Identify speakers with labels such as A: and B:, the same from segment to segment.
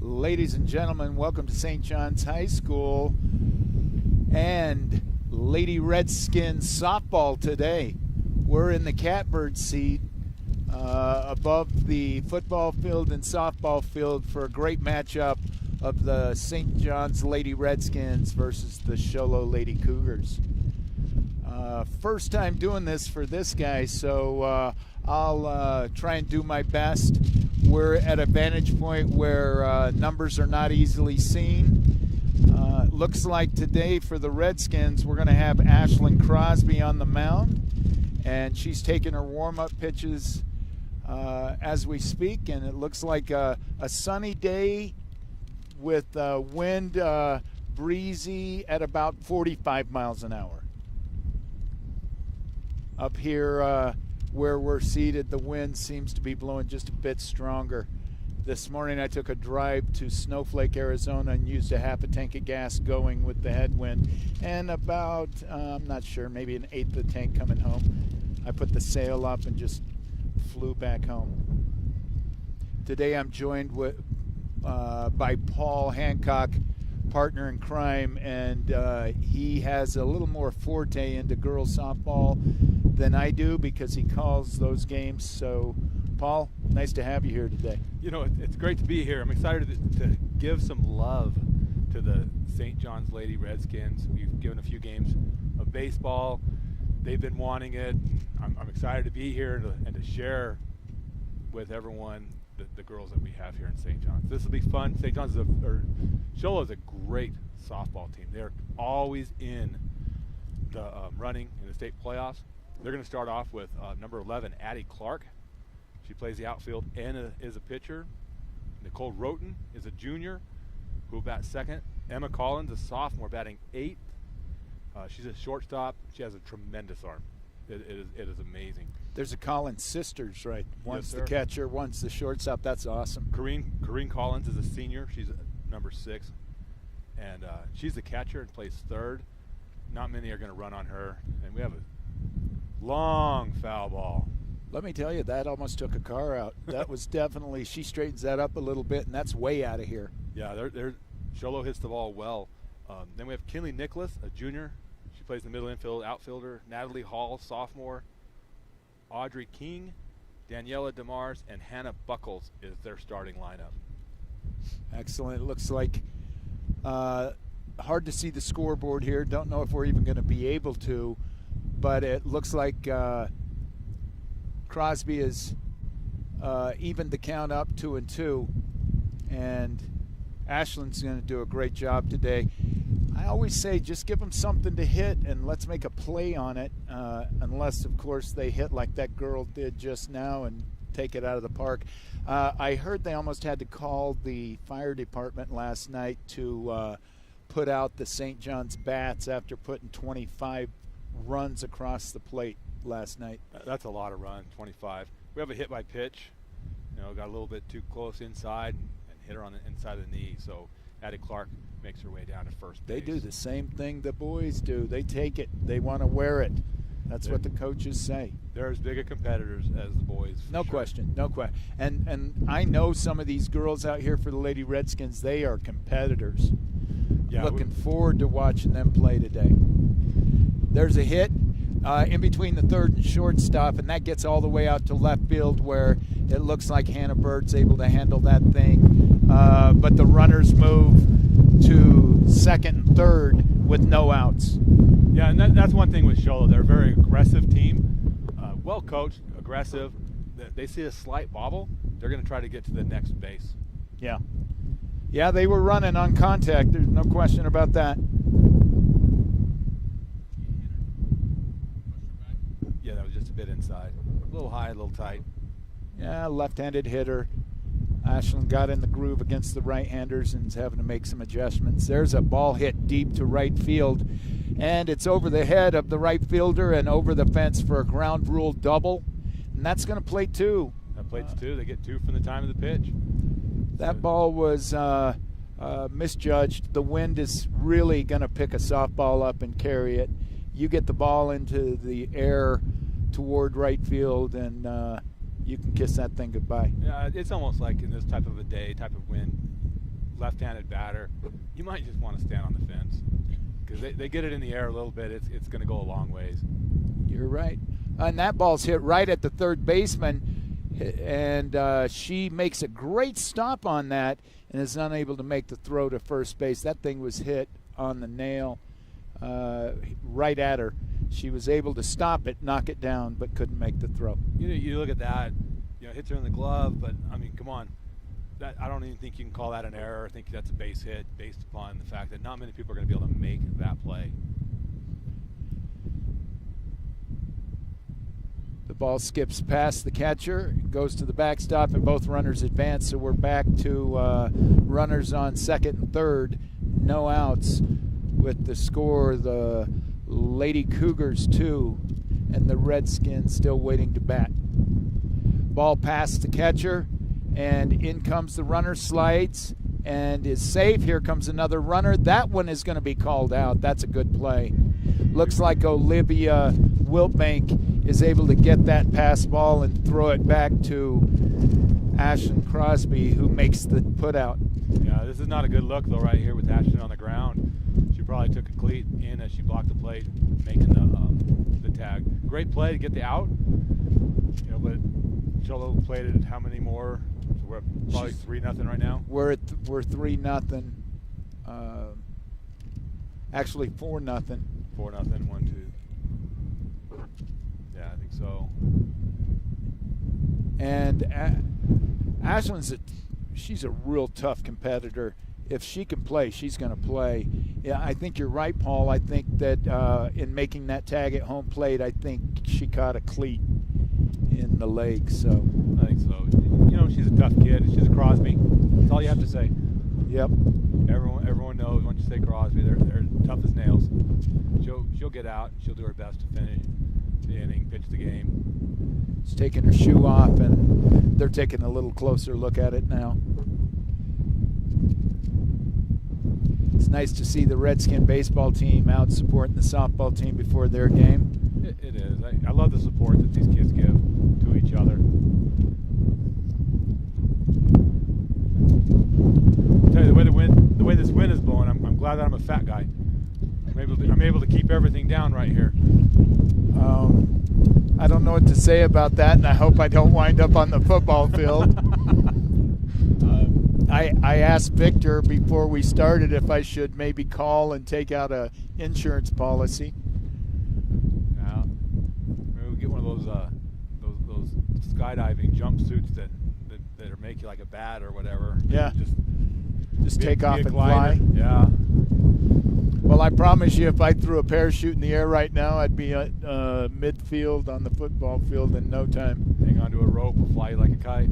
A: Ladies and gentlemen, welcome to St. John's High School and Lady Redskins softball today. We're in the catbird seat above the football field and softball field for a great matchup of the St. John's Lady Redskins versus the Sholo Lady Cougars. First time doing this for this guy, so I'll try and do my best. We're at a vantage point where numbers are not easily seen. Looks like today for the Redskins, we're going to have Ashlyn Crosby on the mound, and she's taking her warm-up pitches as we speak, and it looks like a sunny day with wind breezy at about 45 miles an hour. Up here where we're seated, the wind seems to be blowing just a bit stronger. This morning I took a drive to Snowflake, Arizona, and used a half a tank of gas going with the headwind, and about, I'm not sure, maybe an eighth of the tank coming home. I put the sail up and just flew back home. Today I'm joined by Paul Hancock, partner in crime, and he has a little more forte into girls softball than I do because he calls those games. So, Paul, nice to have you here today.
B: You know, it's great to be here. I'm excited to give some love to the St. John's Lady Redskins. We've given a few games of baseball. They've been wanting it. I'm excited to be here and to share with everyone the girls that we have here in St. John's. This will be fun. St. John's Sholo is a great softball team. They're always in the running in the state playoffs. They're going to start off with number 11, Addie Clark. She plays the outfield and is a pitcher. Nicole Roten is a junior who bats second. Emma Collins, a sophomore, batting eighth. She's a shortstop. She has a tremendous arm. It is amazing.
A: There's a Collins sisters, right? One's
B: Yes,
A: the catcher, one's the shortstop. That's awesome.
B: Corrine Collins is a senior. She's number 6. And she's the catcher and plays third. Not many are going to run on her. And we have a long foul ball.
A: Let me tell you, that almost took a car out. That was definitely, she straightens that up a little bit, and that's way out of here.
B: Yeah, Sholo hits the ball well. Then we have Kinley Nicholas, a junior. She plays the middle infield, outfielder. Natalie Hall, sophomore. Audrey King, Daniela DeMars, and Hannah Buckles is their starting lineup.
A: Excellent. It looks like hard to see the scoreboard here. Don't know if we're even going to be able to, but it looks like Crosby has evened the count up 2-2, and Ashlyn's going to do a great job today. I always say just give them something to hit and let's make a play on it, unless, of course, they hit like that girl did just now and take it out of the park. I heard they almost had to call the fire department last night to put out the St. John's bats after putting 25 runs across the plate last night.
B: That's a lot of run, 25. We have a hit by pitch. Got a little bit too close inside and hit her on the inside of the knee. So Addie Clark makes her way down to first base.
A: They do the same thing the boys do. They take it. They want to wear it. That's what the coaches say.
B: They're as big a competitors as the boys.
A: No question. No question. And I know some of these girls out here for the Lady Redskins, they are competitors. Yeah, looking forward to watching them play today. There's a hit in between the third and shortstop, and that gets all the way out to left field where it looks like Hannah Bird's able to handle that thing. But the runners move to second and third with no outs.
B: Yeah, and that's one thing with Sholo. They're a very aggressive team, well coached, aggressive. They see a slight bobble, they're going to try to get to the next base.
A: Yeah. Yeah, they were running on contact. There's no question about that.
B: Yeah, that was just a bit inside. A little high, a little tight.
A: Yeah, left-handed hitter. Ashlyn got in the groove against the right-handers and is having to make some adjustments. There's a ball hit deep to right field, and it's over the head of the right fielder and over the fence for a ground rule double, and that's going to play 2.
B: That plays 2. They get 2 from the time of the pitch.
A: That ball was misjudged. The wind is really going to pick a softball up and carry it. You get the ball into the air toward right field, and you can kiss that thing goodbye.
B: Yeah, it's almost like in this type of a day, type of wind, left-handed batter, you might just want to stand on the fence because they get it in the air a little bit. It's going to go a long ways.
A: You're right. And that ball's hit right at the third baseman, and she makes a great stop on that and is unable to make the throw to first base. That thing was hit on the nail right at her. She was able to stop it, knock it down, but couldn't make the throw.
B: You look at that, hits her in the glove, but, I mean, come on. I don't even think you can call that an error. I think that's a base hit based upon the fact that not many people are going to be able to make that play.
A: The ball skips past the catcher, goes to the backstop, and both runners advance. So we're back to runners on second and third, no outs, with the score the Lady Cougars 2 and the Redskins still waiting to bat. Ball past the catcher, and in comes the runner, slides, and is safe. Here comes another runner. That one is going to be called out. That's a good play. Looks like Olivia Wiltbank is able to get that pass ball and throw it back to Ashlyn Crosby, who makes the put out.
B: Yeah, this is not a good look, though, right here with Ashlyn on the ground. She probably took a cleat in as she blocked the plate, making the tag. Great play to get the out, but Cholo played it how many more? So we're probably 3-0 right now.
A: We're 3-0. Actually 4-0.
B: 4-0, 1-2. Yeah, I think so.
A: And Ashlyn's she's a real tough competitor. If she can play, she's going to play. Yeah, I think you're right, Paul. I think that in making that tag at home plate, I think she caught a cleat in the leg. So
B: I think so. She's a tough kid. She's a Crosby. That's all you have to say.
A: Yep.
B: Everyone knows once you say Crosby, they're tough as nails. She'll get out. She'll do her best to finish the inning, pitch the game.
A: She's taking her shoe off, and they're taking a little closer look at it now. It's nice to see the Redskin baseball team out supporting the softball team before their game.
B: It is. I love the support that these kids give to each other. I'll tell you, the way this wind is blowing, I'm glad that I'm a fat guy. I'm able to keep everything down right here.
A: I don't know what to say about that, and I hope I don't wind up on the football field. I asked Victor before we started if I should maybe call and take out a insurance policy.
B: Yeah, maybe we'll get one of those skydiving jumpsuits that make you like a bat or whatever.
A: Yeah. Just take off and
B: glider.
A: fly.
B: Yeah.
A: Well, I promise you, if I threw a parachute in the air right now, I'd be at midfield on the football field in no time.
B: Hang onto a rope, will fly you like a kite.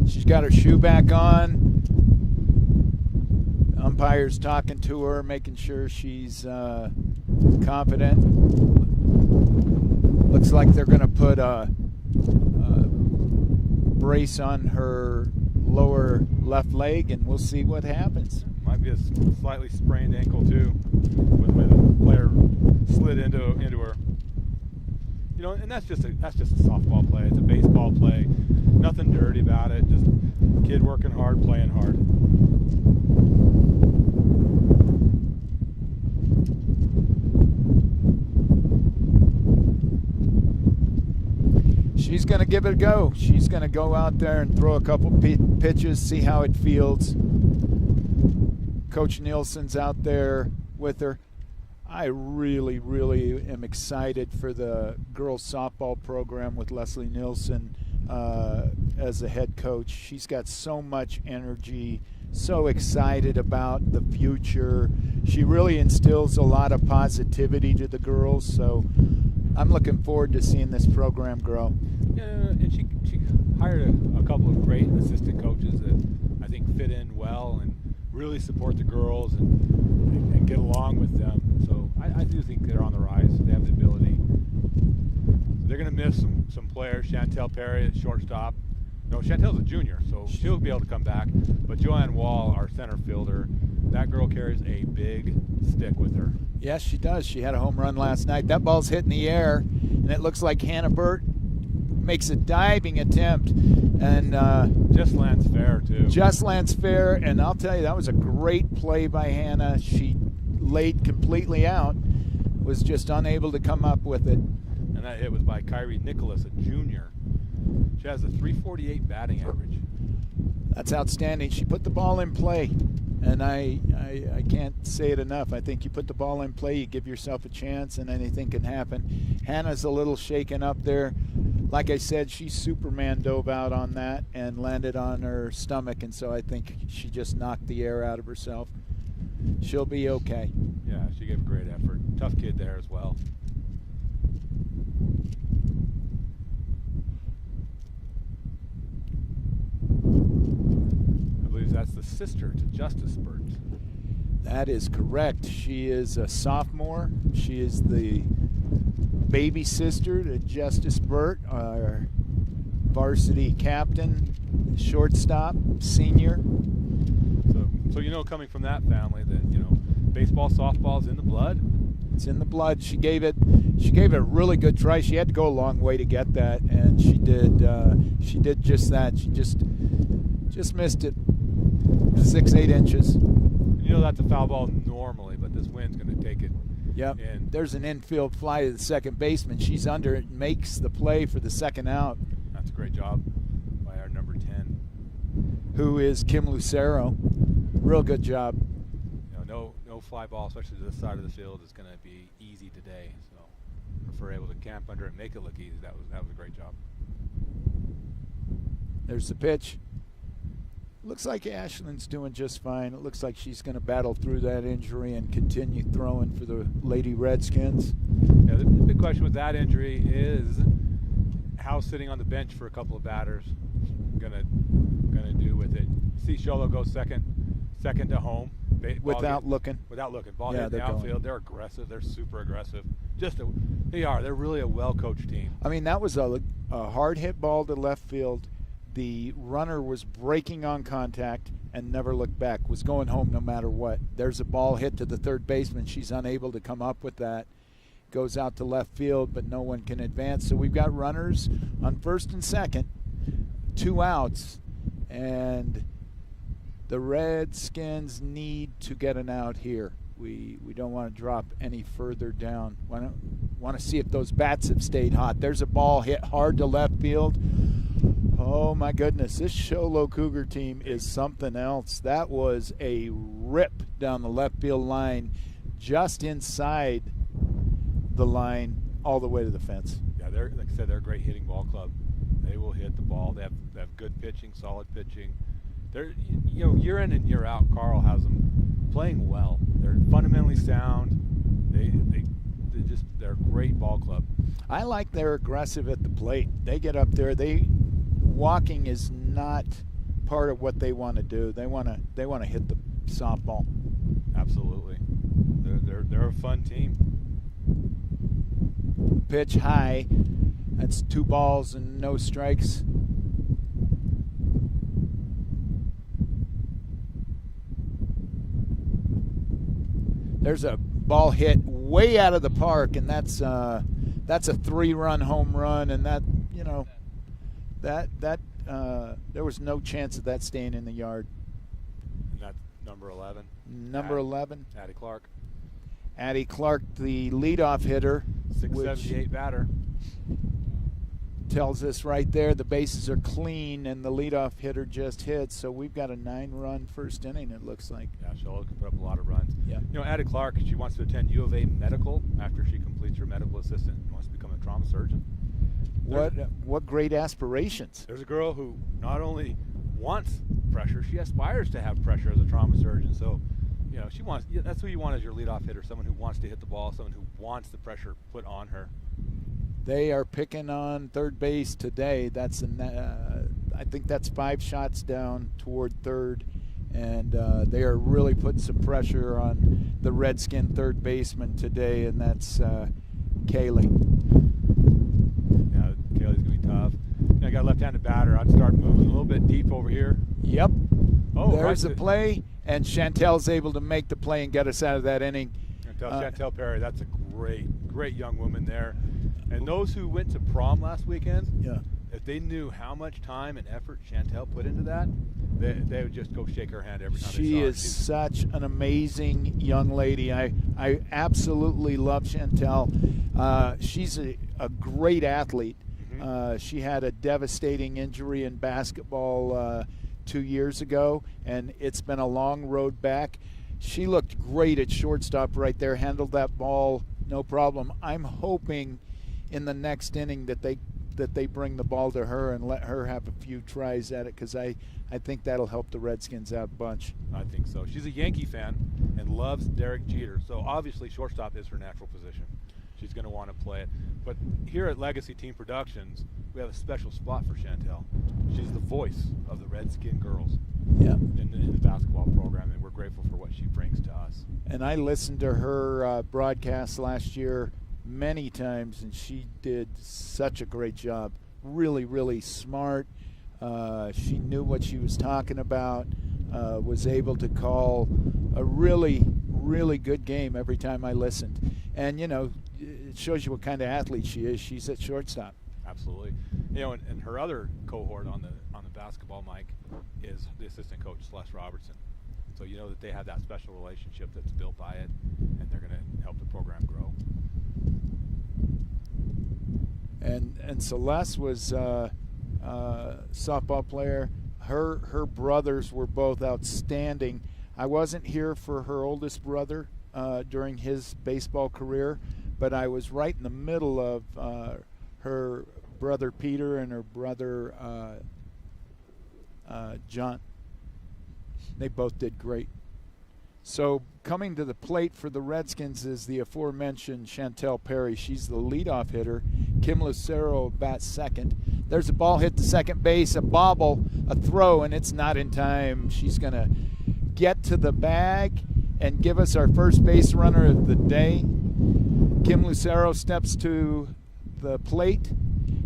A: She's got her shoe back on. The umpire's talking to her, making sure she's confident. Looks like they're going to put a brace on her lower left leg, and we'll see what happens.
B: Might be a slightly sprained ankle too, with the way the player slid into her. And that's just a softball play. It's a baseball play. Nothing dirty about it. Just kid working hard, playing hard.
A: She's going to give it a go. She's going to go out there and throw a couple pitches, see how it feels. Coach Nielsen's out there with her. I really, really am excited for the girls softball program with Leslie Nielsen as the head coach. She's got so much energy, so excited about the future. She really instills a lot of positivity to the girls, so I'm looking forward to seeing this program grow.
B: Yeah, and she hired a couple of great assistant coaches that I think fit in well and really support the girls and get along with them. So I do think they're on the rise. They have the ability. They're going to miss some players. Chantel Perry at shortstop. No, Chantel's a junior, so she'll be able to come back. But Joanne Wall, our center fielder, that girl carries a big stick with her.
A: Yes, she does. She had a home run last night. That ball's hit in the air, and it looks like Hannah Burt makes a diving attempt, and
B: just lands fair too.
A: Just lands fair, and I'll tell you, that was a great play by Hannah. She laid completely out, was just unable to come up with it.
B: And that hit was by Kyrie Nicholas, a junior. She has a .348 batting average.
A: That's outstanding. She put the ball in play, and I can't say it enough. I think you put the ball in play, you give yourself a chance, and anything can happen. Hannah's a little shaken up there. Like I said, she Superman dove out on that and landed on her stomach, and so I think she just knocked the air out of herself. She'll be okay.
B: Yeah, she gave a great effort. Tough kid there as well. I believe that's the sister to Justice Burt.
A: That is correct. She is a sophomore. She is the baby sister to Justice Burt, our varsity captain, shortstop, senior.
B: So you know, coming from that family, that baseball, softball's in the blood.
A: It's in the blood. She gave it a really good try. She had to go a long way to get that, and she did. She did just that. She just missed it 6-8 inches.
B: That's a foul ball normally, but this wind's going to take it.
A: Yep. And there's an infield fly to the second baseman. She's under it, makes the play for the second out.
B: That's a great job by our number 10,
A: who is Kim Lucero. Real good job.
B: No fly ball, especially to this side of the field, is going to be easy today. So if we're able to camp under it and make it look easy, that was a great job.
A: There's the pitch. Looks like Ashlyn's doing just fine. It looks like she's going to battle through that injury and continue throwing for the Lady Redskins.
B: Yeah, the big question with that injury is how sitting on the bench for a couple of batters gonna do with it. See Sholo go second to home.
A: Without looking.
B: Ball hit in the outfield. They're aggressive. They're super aggressive. They're really a well-coached team.
A: I mean, that was a hard hit ball to left field. The runner was breaking on contact and never looked back, was going home no matter what. There's a ball hit to the third baseman. She's unable to come up with that. Goes out to left field, but no one can advance. So we've got runners on first and second, 2 outs, and the Redskins need to get an out here. We don't want to drop any further down. Want to see if those bats have stayed hot. There's a ball hit hard to left field. Oh my goodness, this Sholo Cougar team is something else. That was a rip down the left field line, just inside the line, all the way to the fence.
B: Yeah, like I said, they're a great hitting ball club. They will hit the ball. They have good pitching, solid pitching. They're year in and year out, Carl has them playing well. They're fundamentally sound. They're a great ball club.
A: I like they're aggressive at the plate. They get up there. Walking is not part of what they want to do. They want to hit the softball.
B: Absolutely. They're a fun team.
A: Pitch high. That's 2 balls and no strikes. There's a ball hit way out of the park, and that's a 3-run home run, and that there was no chance of that staying in the yard.
B: And that's number 11.
A: Number 11.
B: Addie Clark.
A: Addie Clark, the leadoff hitter.
B: 678 batter.
A: Tells us right there the bases are clean and the leadoff hitter just hit. So we've got a 9-run first inning, it looks like.
B: Yeah, Sholo can put up a lot of runs.
A: Yeah.
B: Addie Clark, she wants to attend U of A medical after she completes her medical assistant. She wants to become a trauma surgeon.
A: What great aspirations.
B: There's a girl who not only wants pressure, she aspires to have pressure as a trauma surgeon. So, she wants. That's who you want as your leadoff hitter, someone who wants to hit the ball, someone who wants the pressure put on her.
A: They are picking on third base today. I think that's 5 shots down toward third, and they are really putting some pressure on the Redskin third baseman today, and that's Kaylee.
B: Yeah, Kaylee's going to be tough. I got a left-handed batter. I'd start moving a little bit deep over here.
A: Yep.
B: Oh,
A: there's a play, and Chantel's able to make the play and get us out of that inning.
B: Chantel Perry, that's a great young woman there. And those who went to prom last weekend, if they knew how much time and effort Chantel put into that, they would just go shake her hand every time they saw her.
A: She is such an amazing young lady. I absolutely love Chantel. She's a great athlete. She had a devastating injury in basketball 2 years ago, and it's been a long road back. She looked great at shortstop right there, handled that ball no problem. I'm hoping in the next inning that they bring the ball to her and let her have a few tries at it, because I think that'll help the Redskins out a bunch.
B: I think so. She's a Yankee fan and loves Derek Jeter, so obviously shortstop is her natural position. She's going to want to play it. But here at Legacy Team Productions, we have a special spot for Chantel. She's the voice of the Redskin girls in the basketball program, and we're grateful for what she brings to us.
A: And I listened to her broadcast last year many times, and she did such a great job. Really, really smart. She knew what she was talking about, was able to call a really, really good game every time I listened. And, you know, it shows you what kind of athlete she is. She's at shortstop.
B: Absolutely. You know, and her other cohort on the basketball mic is the assistant coach, Celeste Robertson. So you know that they have that special relationship that's built by it, and they're going to help the program grow.
A: And Celeste was a softball player. Her brothers were both outstanding. I wasn't here for her oldest brother during his baseball career, but I was right in the middle of her brother Peter and her brother John. They both did great. So coming to the plate for the Redskins is the aforementioned Chantel Perry. She's the leadoff hitter. Kim Lucero bats second. There's a ball hit to second base, a bobble, a throw, and it's not in time. She's going to get to the bag and give us our first base runner of the day. Kim Lucero steps to the plate,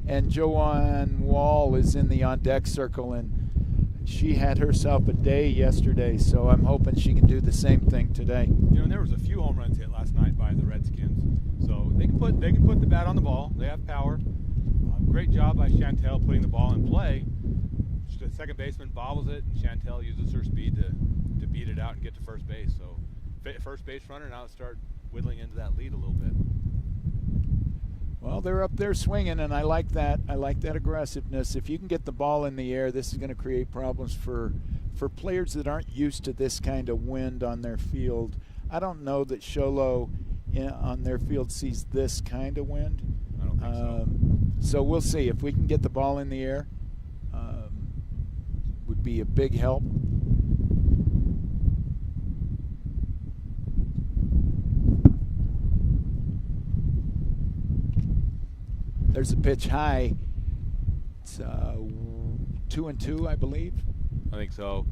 A: and Joanne Wall is in the on-deck circle, and she had herself a day yesterday, so I'm hoping she can do the same thing today.
B: You know, and there was a few home runs hit last night by the Redskins, so they can put the bat on the ball. They have power. Great job by Chantel putting the ball in play. The second baseman bobbles it, and Chantel uses her speed to beat it out and get to first base. So first base runner now start whittling into that lead a little bit.
A: Well, they're up there swinging, and I like that. I like that aggressiveness. If you can get the ball in the air, this is going to create problems for players that aren't used to this kind of wind on their field. I don't know that Sholo on their field sees this kind of wind.
B: I don't think so.
A: So we'll see. If we can get the ball in the air, would be a big help. There's a pitch high. It's 2-2, I believe.
B: I think so.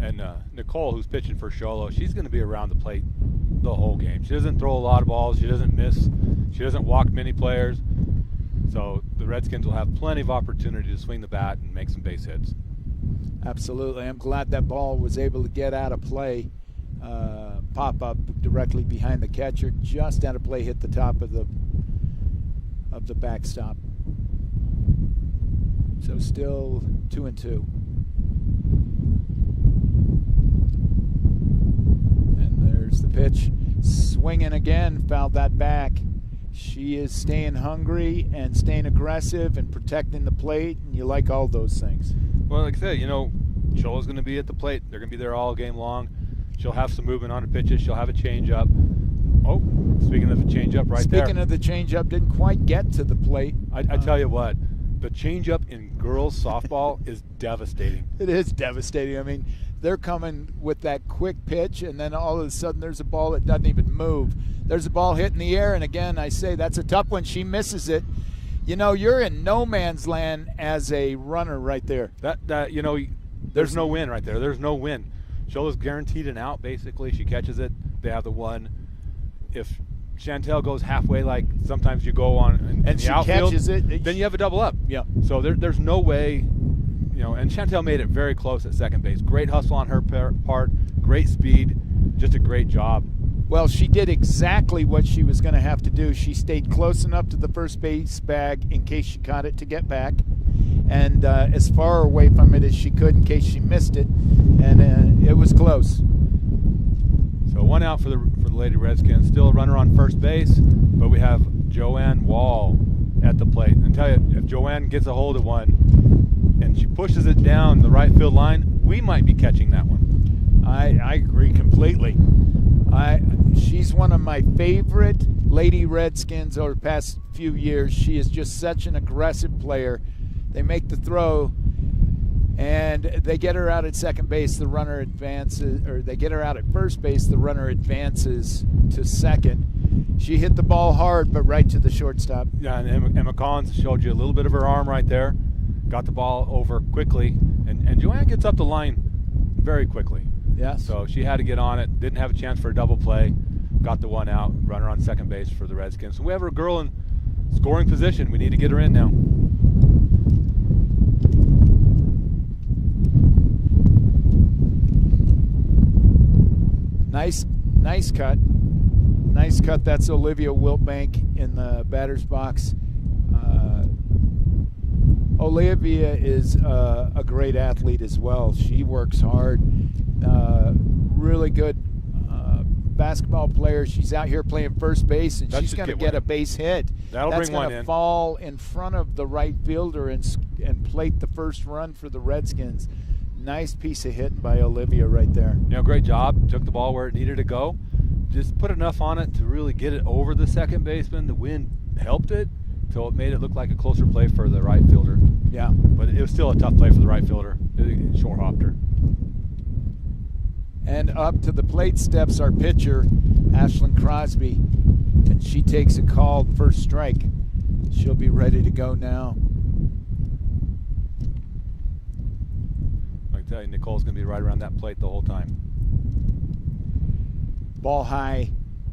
B: And Nicole, who's pitching for Sholo, she's going to be around the plate the whole game. She doesn't throw a lot of balls. She doesn't miss. She doesn't walk many players. So the Redskins will have plenty of opportunity to swing the bat and make some base hits.
A: Absolutely. I'm glad that ball was able to get out of play, pop up directly behind the catcher, just out of play, hit the top of the backstop. So still 2-2. And there's the pitch. Swinging again, fouled that back. She is staying hungry and staying aggressive and protecting the plate, and you like all those things.
B: Well, like I said, you know, Shola's going to be at the plate. They're going to be there all game long. She'll have some movement on the pitches. She'll have a changeup. Oh, speaking of the changeup there.
A: Speaking of the changeup, didn't quite get to the plate.
B: I tell you what, the changeup in girls softball is devastating.
A: It is devastating. I mean, they're coming with that quick pitch, and then all of a sudden there's a ball that doesn't even move. There's a ball hit in the air, and again, I say that's a tough one. She misses it. You know, you're in no man's land as a runner right there.
B: That you know, there's no win right there. There's no win. Shola's guaranteed an out, basically. She catches it. They have the one. If Chantel goes halfway, like sometimes you go on in
A: and
B: the
A: she
B: outfield,
A: catches it,
B: then you have a double up.
A: Yeah.
B: So there's no way, you know, and Chantel made it very close at second base. Great hustle on her part. great speed, just a great job.
A: Well, she did exactly what she was going to have to do. She stayed close enough to the first base bag in case she caught it to get back, and as far away from it as she could in case she missed it, and it was close.
B: So 1 out for the Lady Redskins. Still a runner on first base, but we have Joanne Wall at the plate. And tell you, if Joanne gets a hold of one and she pushes it down the right field line, we might be catching that one.
A: I agree completely. She's one of my favorite Lady Redskins over the past few years. She is just such an aggressive player. They make the throw, and they get her out at second base, the runner advances, or they get her out at first base, the runner advances to second. She hit the ball hard, but right to the shortstop.
B: Yeah, and Emma Collins showed you a little bit of her arm right there. Got the ball over quickly, and Joanne gets up the line very quickly.
A: Yeah.
B: So she had to get on it. Didn't have a chance for a double play. Got the 1 out. Runner on second base for the Redskins. So we have a girl in scoring position. We need to get her in now.
A: Nice cut. Nice cut. That's Olivia Wiltbank in the batter's box. Olivia is a great athlete as well. She works hard. Really good basketball player. She's out here playing first base, and she's going to get a base hit.
B: That'll bring one in.
A: That's going to fall in front of the right fielder and plate the first run for the Redskins. Nice piece of hitting by Olivia right there.
B: Great job. Took the ball where it needed to go. Just put enough on it to really get it over the second baseman. The wind helped it, so it made it look like a closer play for the right fielder.
A: Yeah.
B: But it was still a tough play for the right fielder. It short hopped her.
A: And up to the plate steps our pitcher, Ashlyn Crosby, and she takes a called first strike. She'll be ready to go now.
B: I tell you, Nicole's going to be right around that plate the whole time.
A: Ball high,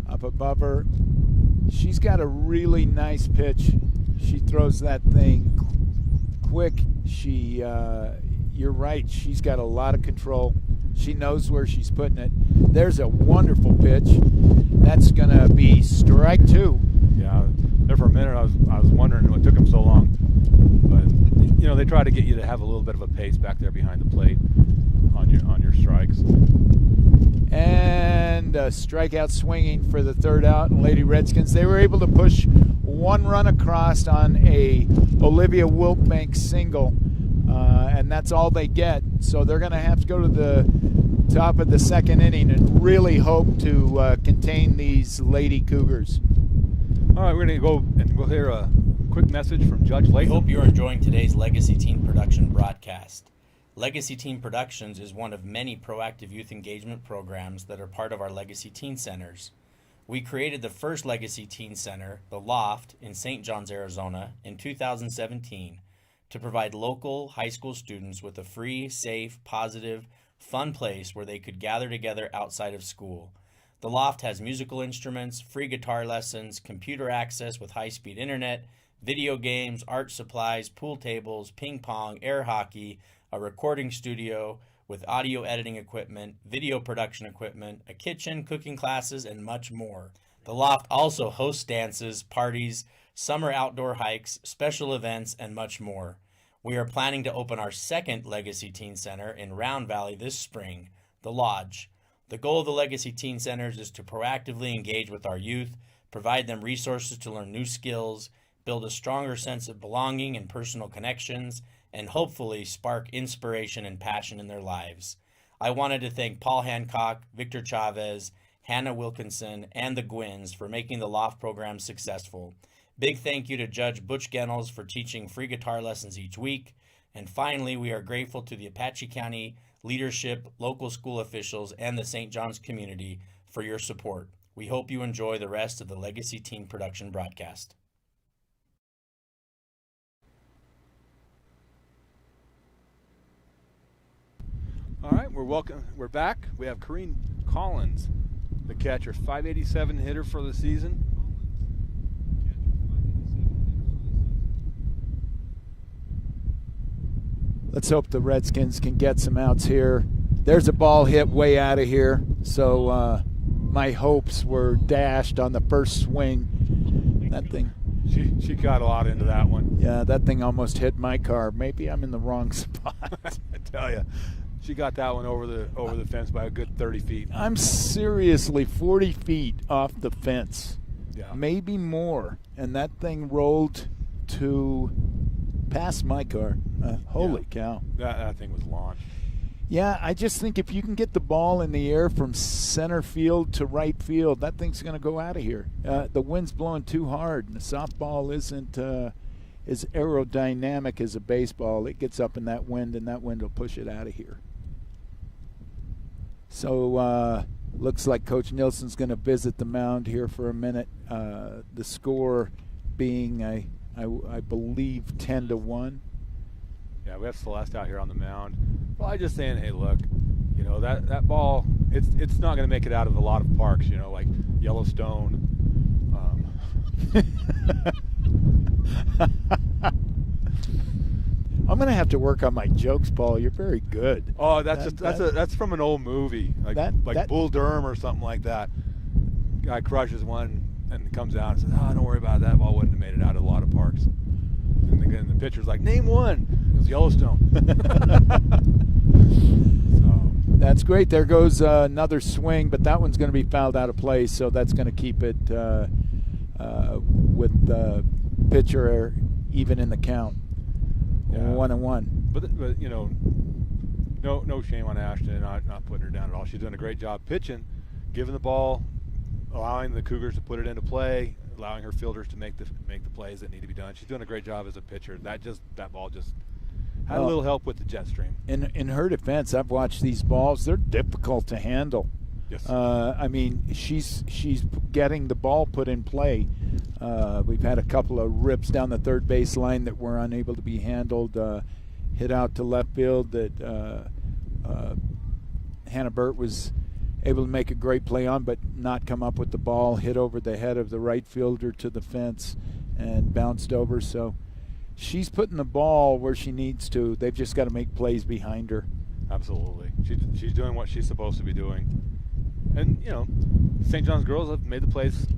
A: up above her. She's got a really nice pitch. She throws that thing quick. You're right, she's got a lot of control. She knows where she's putting it. There's a wonderful pitch. That's going to be strike 2.
B: Yeah, there for a minute I was wondering what took them so long. But, they try to get you to have a little bit of a pace back there behind the plate on your strikes.
A: And a strikeout swinging for the third out. And Lady Redskins, they were able to push 1 run across on a Olivia Wiltbank single. And that's all they get. So they're going to have to go to the top of the second inning and really hope to contain these Lady Cougars.
B: All right, we're going to go and we'll hear a quick message from Judge Latham.
C: We hope you're enjoying today's Legacy Teen Production broadcast. Legacy Teen Productions is one of many proactive youth engagement programs that are part of our Legacy Teen Centers. We created the first Legacy Teen Center, The Loft, in St. John's, Arizona, in 2017. To provide local high school students with a free, safe, positive, fun place where they could gather together outside of school. The Loft has musical instruments, free guitar lessons, computer access with high-speed internet, video games, art supplies, pool tables, ping pong, air hockey, a recording studio with audio editing equipment, video production equipment, a kitchen, cooking classes, and much more. The Loft also hosts dances, parties, summer outdoor hikes, special events, and much more. We are planning to open our second Legacy Teen Center in Round Valley this spring, The Lodge. The goal of the Legacy Teen Centers is to proactively engage with our youth, provide them resources to learn new skills, build a stronger sense of belonging and personal connections, and hopefully spark inspiration and passion in their lives. I wanted to thank Paul Hancock, Victor Chavez, Hannah Wilkinson, and the Gwynns for making the Loft program successful. Big thank you to Judge Butch Gennels for teaching free guitar lessons each week. And finally, we are grateful to the Apache County leadership, local school officials, and the St. John's community for your support. We hope you enjoy the rest of the Legacy Teen Production broadcast.
B: All right, we're back. We have Corrine Collins, the catcher, 587 hitter for the season.
A: Let's hope the Redskins can get some outs here. There's a ball hit way out of here, so my hopes were dashed on the first swing. That thing.
B: She got a lot into that one.
A: Yeah, that thing almost hit my car. Maybe I'm in the wrong spot.
B: I tell you, she got that one over the fence by a good 30 feet.
A: I'm seriously 40 feet off the fence,
B: Yeah.
A: maybe more, and that thing rolled to past my car. Holy cow.
B: That thing was launched.
A: Yeah, I just think if you can get the ball in the air from center field to right field, that thing's going to go out of here. The wind's blowing too hard, and the softball isn't as aerodynamic as a baseball. It gets up in that wind, and that wind will push it out of here. So looks like Coach Nilsson's going to visit the mound here for a minute. The score being, I believe, 10-1.
B: Yeah, we have Celeste out here on the mound. Well, I'm just saying, hey, look, that ball, it's not going to make it out of a lot of parks, like Yellowstone.
A: I'm going to have to work on my jokes, Paul. You're very good.
B: Oh, that's from an old movie, like Bull Durham or something like that. Guy crushes one and comes out and says, "Oh, don't worry about it. That ball wouldn't have made it out of a lot of parks." And the pitcher's like, "Name one." It was Yellowstone. So.
A: That's great. There goes another swing, but that one's going to be fouled out of play, so that's going to keep it with the pitcher even in the count.
B: Yeah.
A: 1-1.
B: But no shame on Ashton, not putting her down at all. She's doing a great job pitching, giving the ball, allowing the Cougars to put it into play, allowing her fielders to make the plays that need to be done. She's doing a great job as a pitcher. That ball just had a little help with the jet stream.
A: In her defense, I've watched these balls. They're difficult to handle.
B: Yes.
A: I mean, she's getting the ball put in play. We've had a couple of rips down the third base line that were unable to be handled. Hit out to left field that Hannah Burt was able to make a great play on, but not come up with the ball. Hit over the head of the right fielder to the fence and bounced over. So she's putting the ball where she needs to. They've just got to make plays behind her.
B: Absolutely. She's doing what she's supposed to be doing. And, St. John's girls have made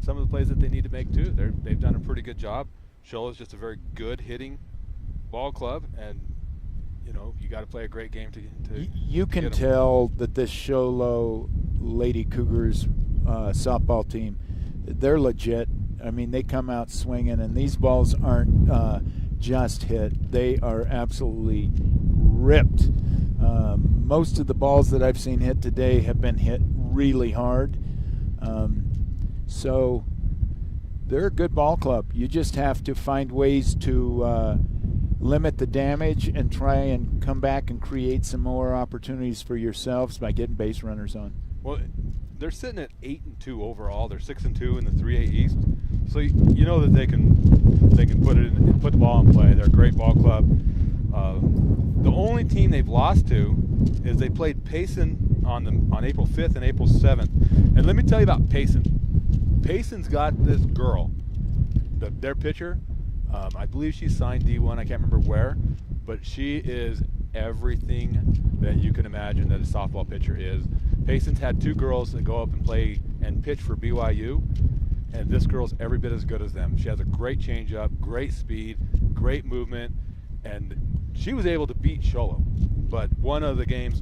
B: some of the plays that they need to make too. They've done a pretty good job. Sholo's just a very good hitting ball club, and you got to play a great game to
A: you can tell that this Sholo Lady Cougars softball team, they're legit. I mean, they come out swinging, and these balls aren't just hit. They are absolutely ripped. Most of the balls that I've seen hit today have been hit really hard. So they're a good ball club. You just have to find ways to limit the damage and try and come back and create some more opportunities for yourselves by getting base runners on.
B: Well, they're sitting at 8-2 overall. They're 6-2 in the 3A East. So you know that they can put the ball in play. They're a great ball club. The only team they've lost to is they played Payson on April 5th and April 7th. And let me tell you about Payson. Payson's got this girl, their pitcher. I believe she signed D1. I can't remember where, but she is everything that you can imagine that a softball pitcher is. Payson's had two girls that go up and play and pitch for BYU, and this girl's every bit as good as them. She has a great changeup, great speed, great movement, and she was able to beat Sholo. But one of the games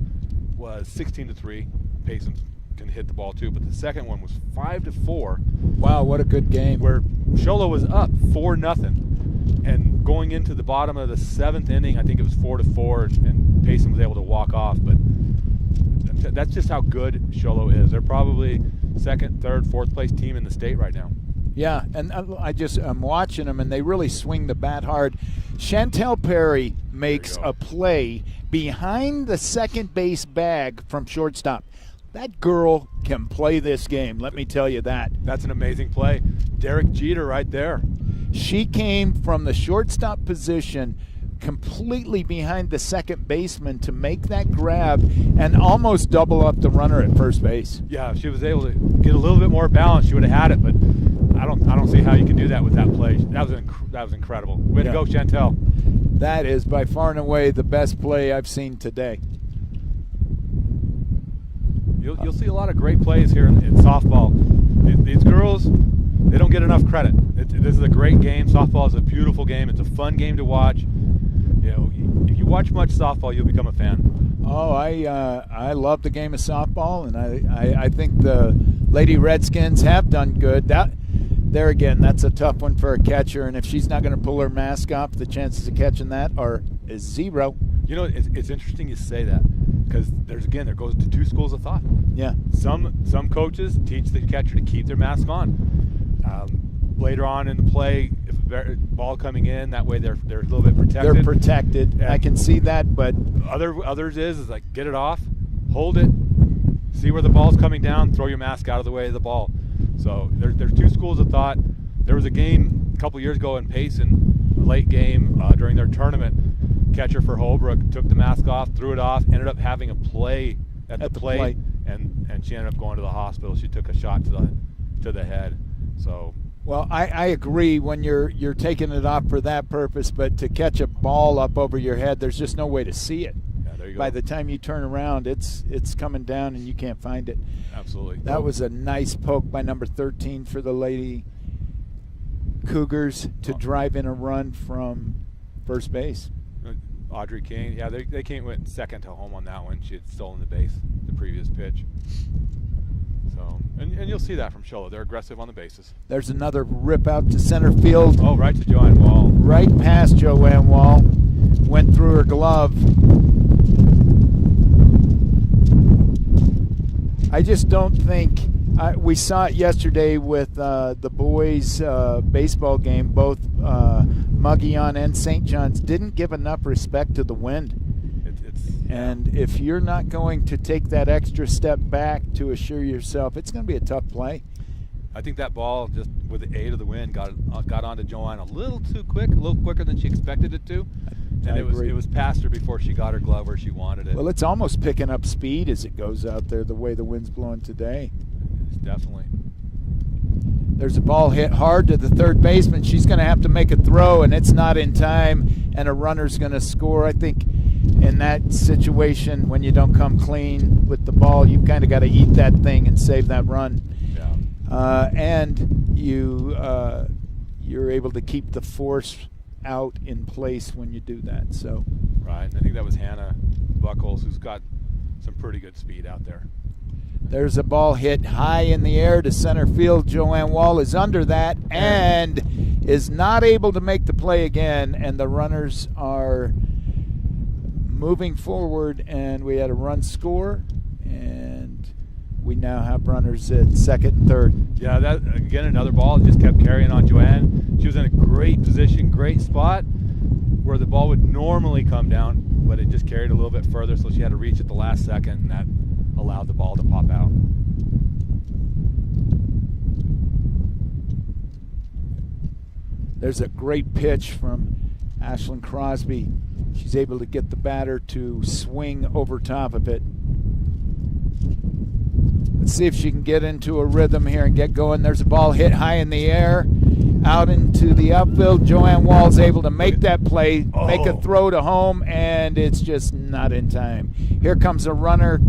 B: was 16-3. Payson can hit the ball too, but the second one was 5-4.
A: Wow, what a good game!
B: Where Sholo was up 4-0, and going into the bottom of the seventh inning, I think it was 4-4, and Payson was able to walk off. But that's just how good Sholo is. They're probably second, third, fourth place team in the state right now.
A: Yeah, and I'm watching them, and they really swing the bat hard. Chantel Perry makes a play behind the second base bag from shortstop. That girl can play this game, let me tell you that.
B: That's an amazing play. Derek Jeter right there.
A: She came from the shortstop position completely behind the second baseman to make that grab and almost double up the runner at first base.
B: Yeah, if she was able to get a little bit more balance, she would have had it, but I don't see how you can do that with that play. That was incredible. Way to go, Chantel.
A: That is by far and away the best play I've seen today.
B: You'll see a lot of great plays here in softball. These girls, they don't get enough credit. This is a great game. Softball is a beautiful game. It's a fun game to watch. If you watch much softball, you'll become a fan.
A: Oh, I love the game of softball, and I think the Lady Redskins have done good. There again, that's a tough one for a catcher, and if she's not going to pull her mask off, the chances of catching that is zero.
B: It's interesting you say that, because there goes to two schools of thought.
A: Yeah.
B: Some coaches teach the catcher to keep their mask on. Later on in the play, if a ball coming in, that way they're a little bit protected.
A: They're protected. I can see that, but
B: others is like get it off, hold it, see where the ball's coming down, throw your mask out of the way of the ball. So there's two schools of thought. There was a game a couple years ago in Payson, a late game during their tournament. Catcher for Holbrook took the mask off, threw it off, ended up having a play at the plate, and she ended up going to the hospital. She took a shot to the head. So.
A: Well, I agree when you're taking it off for that purpose, but to catch a ball up over your head, there's just no way to see it.
B: Yeah, there you go.
A: By the time you turn around, it's coming down and you can't find it.
B: Absolutely.
A: That was a nice poke by number 13 for the Lady Cougars to drive in a run from first base.
B: Audrey King, yeah, they went second to home on that one. She had stolen the base the previous pitch. So, and you'll see that from Shola. They're aggressive on the bases.
A: There's another rip out to center field.
B: Oh, right to Joanne Wall.
A: Right past Joanne Wall. Went through her glove. I just don't think we saw it yesterday with the boys' baseball game. Both Mogollon and St. John's didn't give enough respect to the wind. And if you're not going to take that extra step back to assure yourself, it's going to be a tough play.
B: I think that ball, just with the aid of the wind, got onto Joanne a little too quick, a little quicker than she expected it to. And it was past her before she got her glove where she wanted it.
A: Well, it's almost picking up speed as it goes out there, the way the wind's blowing today.
B: It's definitely.
A: There's a ball hit hard to the third baseman. She's going to have to make a throw, and it's not in time, and a runner's going to score. I think in that situation, when you don't come clean with the ball, you've kind of got to eat that thing and save that run.
B: Yeah.
A: And you're able to keep the force out in place when you do that. So.
B: Right, and I think that was Hannah Buckles, who's got some pretty good speed out there.
A: There's a ball hit high in the air to center field. Joanne Wall is under that and is not able to make the play again, and the runners are moving forward, and we had a run score, and we now have runners at second and third.
B: Yeah, that again, another ball just kept carrying on Joanne. She was in a great position, great spot where the ball would normally come down, but it just carried a little bit further, so she had to reach at the last second, and that allowed the ball to pop out.
A: There's a great pitch from Ashlyn Crosby. She's able to get the batter to swing over top of it. Let's see if she can get into a rhythm here and get going. There's a ball hit high in the air, out into the outfield. Joanne Wall's able to make that play, make a throw to home, and it's just not in time. Here comes a runner,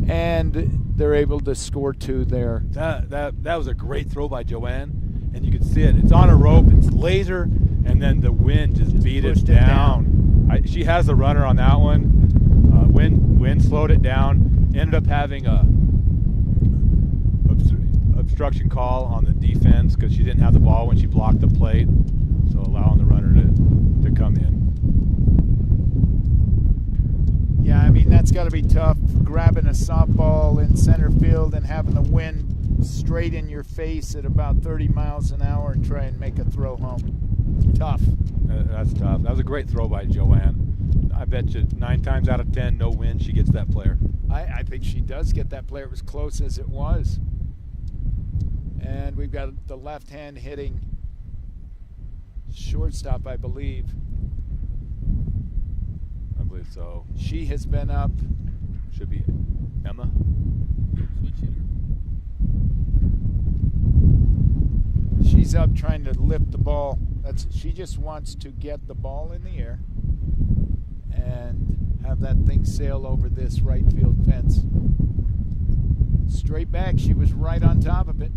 A: and they're able to score two there.
B: That was a great throw by Joanne, and you can see it. It's on a rope, it's laser, and then the wind just beat it down. She has the runner on that one. Wind slowed it down. Ended up having a obstruction call on the defense because she didn't have the ball when she blocked the plate, so allowing the runner to come in.
A: Yeah, I mean, that's got to be tough, grabbing a softball in center field and having the wind straight in your face at about 30 miles an hour and try and make a throw home. Tough.
B: That's tough. That was a great throw by Joanne. I bet you 9 times out of 10, no wind, she gets that player.
A: I think she does get that player. It was close as it was. And we've got the left hand hitting shortstop, I believe.
B: I believe so.
A: She has been up.
B: Should be Emma.
A: She's up trying to lift the ball. She just wants to get the ball in the air and have that thing sail over this right field fence. Straight back. She was right on top of it.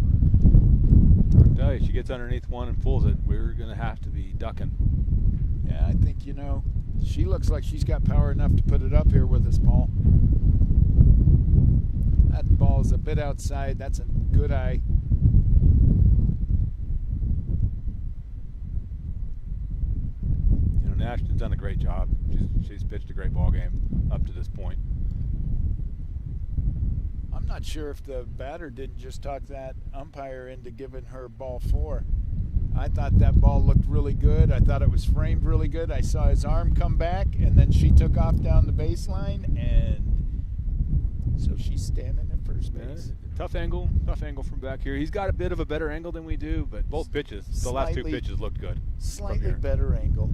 B: I tell you, she gets underneath one and pulls it. We're going to have to be ducking.
A: Yeah, I think, she looks like she's got power enough to put it up here with us, Paul. That ball is a bit outside. That's a good eye.
B: Ashton's done a great job. She's pitched a great ball game up to this point.
A: I'm not sure if the batter didn't just talk that umpire into giving her ball 4. I thought that ball looked really good. I thought it was framed really good. I saw his arm come back, and then she took off down the baseline, and so she's standing at first base.
B: Yeah, tough angle from back here. He's got a bit of a better angle than we do, but both pitches, the last 2 pitches looked good.
A: Slightly better angle.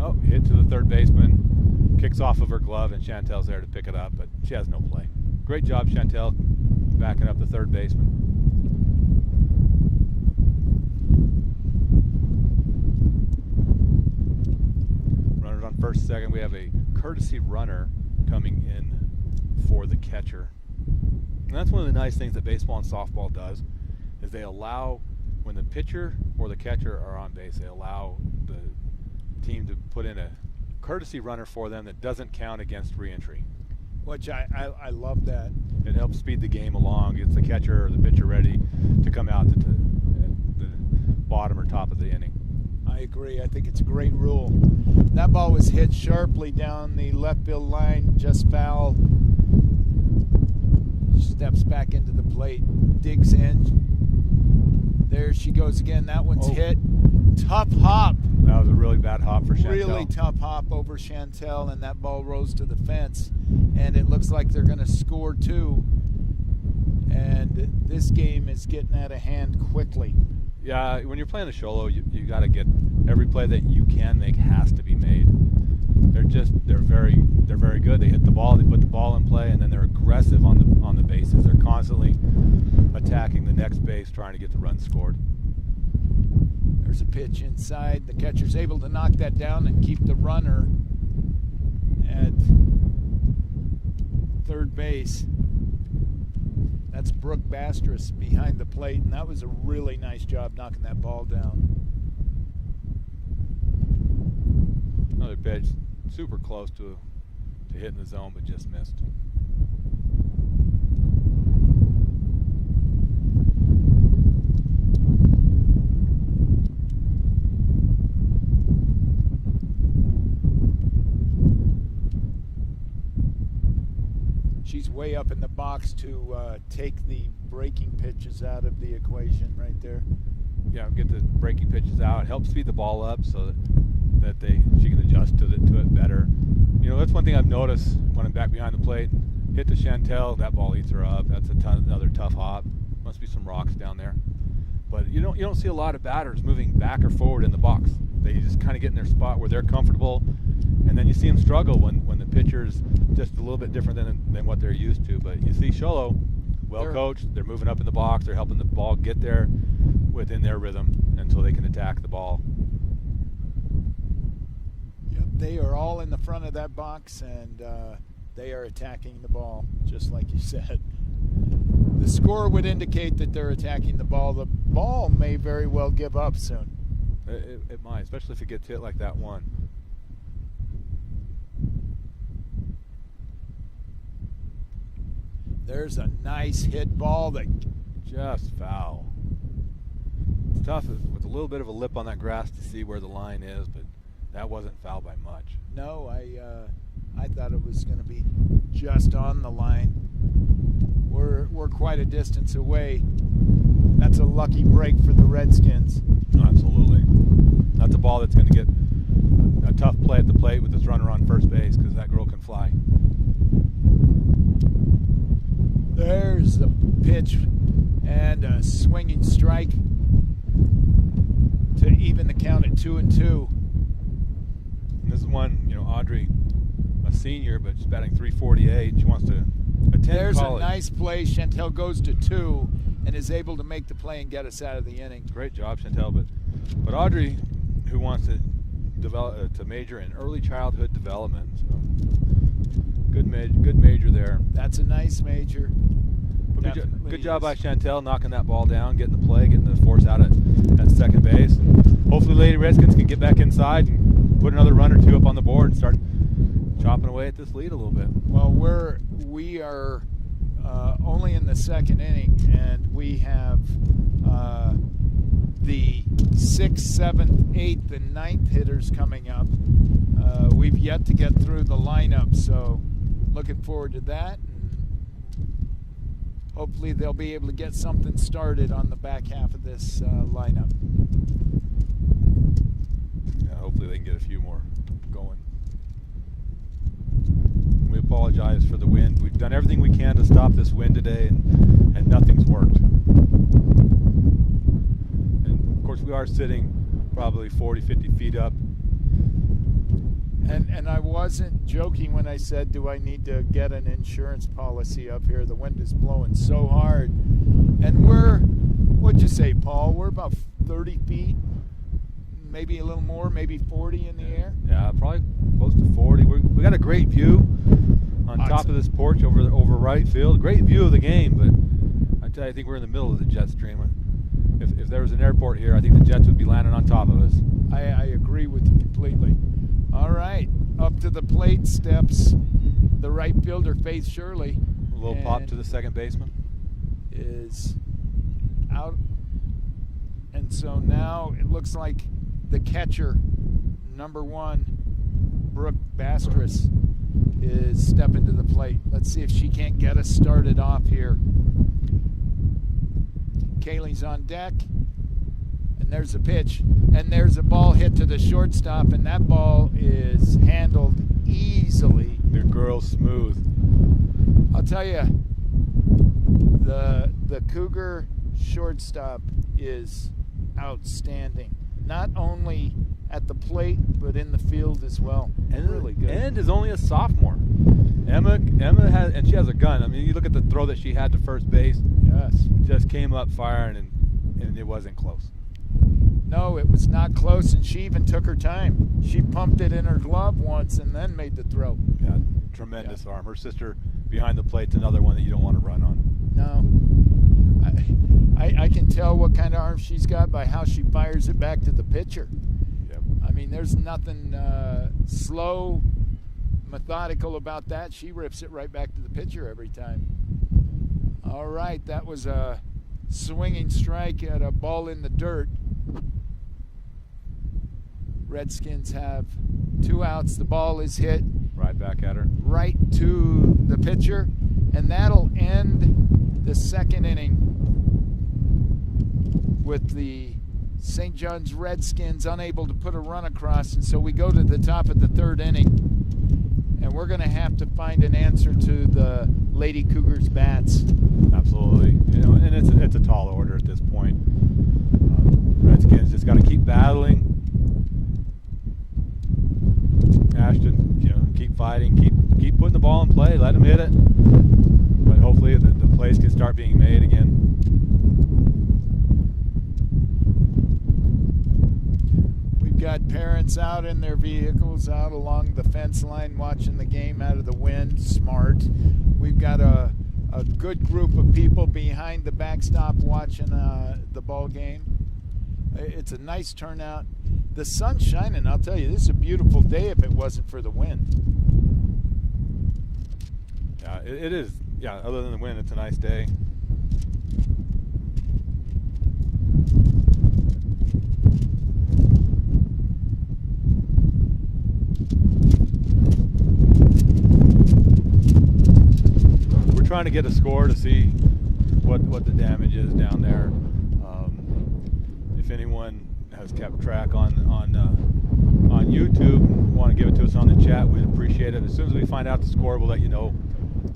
B: Oh, hit to the third baseman, kicks off of her glove, and Chantel's there to pick it up, but she has no play. Great job, Chantel, backing up the third baseman. Runners on first, second. We have a courtesy runner coming in for the catcher. And that's one of the nice things that baseball and softball does, is they allow, when the pitcher or the catcher are on base, they allow the team to put in a courtesy runner for them that doesn't count against re-entry.
A: Which I love that.
B: It helps speed the game along. Gets the catcher or the pitcher ready to come out to the bottom or top of the inning.
A: I agree. I think it's a great rule. That ball was hit sharply down the left field line, just foul. Steps back into the plate, digs in. There she goes again. That one's hit. Tough hop.
B: That was a really bad hop for Chantel.
A: Really tough hop over Chantel, and that ball rose to the fence. And it looks like they're going to score 2. And this game is getting out of hand quickly.
B: Yeah, when you're playing a solo, you got to get every play that you can make has to be made. They're very good. They hit the ball, they put the ball in play, and then they're aggressive on the bases. They're constantly attacking the next base, trying to get the run scored.
A: There's a pitch inside. The catcher's able to knock that down and keep the runner at third base. That's Brooke Bastress behind the plate, and that was a really nice job knocking that ball down.
B: Another pitch, super close to hitting the zone, but just missed.
A: She's way up in the box to take the breaking pitches out of the equation right there.
B: Yeah, get the breaking pitches out. Helps speed the ball up so that she can adjust to it better. That's one thing I've noticed when I'm back behind the plate. Hit to Chantel, that ball eats her up. That's another tough hop. Must be some rocks down there. But you don't see a lot of batters moving back or forward in the box. They just kind of get in their spot where they're comfortable, and then you see them struggle when the pitcher's just a little bit different than what they're used to. But you see Sholo, well coached. They're moving up in the box. They're helping the ball get there within their rhythm, and so they can attack the ball.
A: Yep, they are all in the front of that box, and they are attacking the ball, just like you said. The score would indicate that they're attacking the ball. The ball may very well give up soon.
B: It might, especially if it gets hit like that one.
A: There's a nice hit ball that
B: just foul. It's tough with a little bit of a lip on that grass to see where the line is, but that wasn't foul by much.
A: No, I thought it was going to be just on the line. We're quite a distance away. That's a lucky break for the Redskins.
B: Absolutely. That's a ball that's going to get a tough play at the plate with this runner on first base, because that girl can fly.
A: There's the pitch and a swinging strike to even the count at 2-2.
B: And this is one, Audrey, a senior, but she's batting .348. She wants to attend
A: There's
B: college.
A: A nice play. Chantel goes to 2 and is able to make the play and get us out of the inning.
B: Great job, Chantel. But Audrey, who wants to develop to major in early childhood development, so good major there.
A: That's a nice major.
B: But
A: definitely
B: Good job by
A: is.
B: Chantel knocking that ball down, getting the play, getting the force out at second base. And hopefully Lady Redskins can get back inside and put another run or two up on the board and start chopping away at this lead a little bit.
A: Well, we are only in the second inning, and we have the 6th, 7th, 8th, and 9th hitters coming up. We've yet to get through the lineup, so looking forward to that. And hopefully they'll be able to get something started on the back half of this lineup.
B: Yeah, hopefully they can get a few more going. We apologize for the wind. We've done everything we can to stop this wind today, and nothing's worked. And of course we are sitting probably 40, 50 feet up.
A: And I wasn't joking when I said, do I need to get an insurance policy up here? The wind is blowing so hard. And what'd you say, Paul? We're about 30 feet, maybe a little more, maybe 40 in the air?
B: Yeah, probably close to 40. We got a great view on top of this porch over right field. Great view of the game, but I tell you, I think we're in the middle of the jet stream. If there was an airport here, I think the Jets would be landing on top of us.
A: I agree with you completely. All right, up to the plate steps the right fielder, Faith Shirley.
B: A little pop to the second baseman.
A: Is out. And so now it looks like the catcher, number 1, Brooke Bastris, is stepping to the plate. Let's see if she can't get us started off here. Kaylee's on deck. And there's a pitch, and there's a ball hit to the shortstop, and that ball is handled easily.
B: The girl's smooth.
A: I'll tell you, the Cougar shortstop is outstanding. Not only at the plate, but in the field as well.
B: And
A: really good.
B: And is only a sophomore. Emma has, and she has a gun. I mean, you look at the throw that she had to first base.
A: Yes.
B: Just came up firing, and it wasn't close.
A: No, it was not close, and she even took her time. She pumped it in her glove once and then made the throw.
B: Yeah, tremendous arm. Her sister behind the plate's another one that you don't want to run on.
A: No. I can tell what kind of arm she's got by how she fires it back to the pitcher.
B: Yep.
A: I mean, there's nothing slow, methodical about that. She rips it right back to the pitcher every time. All right, that was a swinging strike at a ball in the dirt. Redskins have 2 outs. The ball is hit
B: Right back at her.
A: right to the pitcher, and that'll end the second inning with the St. John's Redskins unable to put a run across, and so we go to the top of the third inning, and we're going to have to find an answer to the Lady Cougars bats.
B: Absolutely. You know, and it's a tall order at this point. Redskins just got to keep battling. Ashton, you know, keep fighting, keep putting the ball in play, let them hit it. But hopefully the plays can start being made again.
A: We've got parents out in their vehicles out along the fence line watching the game out of the wind. Smart. We've got a good group of people behind the backstop watching the ball game. It's a nice turnout. The sun's shining. I'll tell you, this is a beautiful day if it wasn't for the wind.
B: Yeah, it is. Yeah, other than the wind, it's a nice day. We're trying to get a score to see what the damage is down there. If anyone has kept track on YouTube, want to give it to us on the chat, we'd appreciate it. As soon as we find out the score, we'll let you know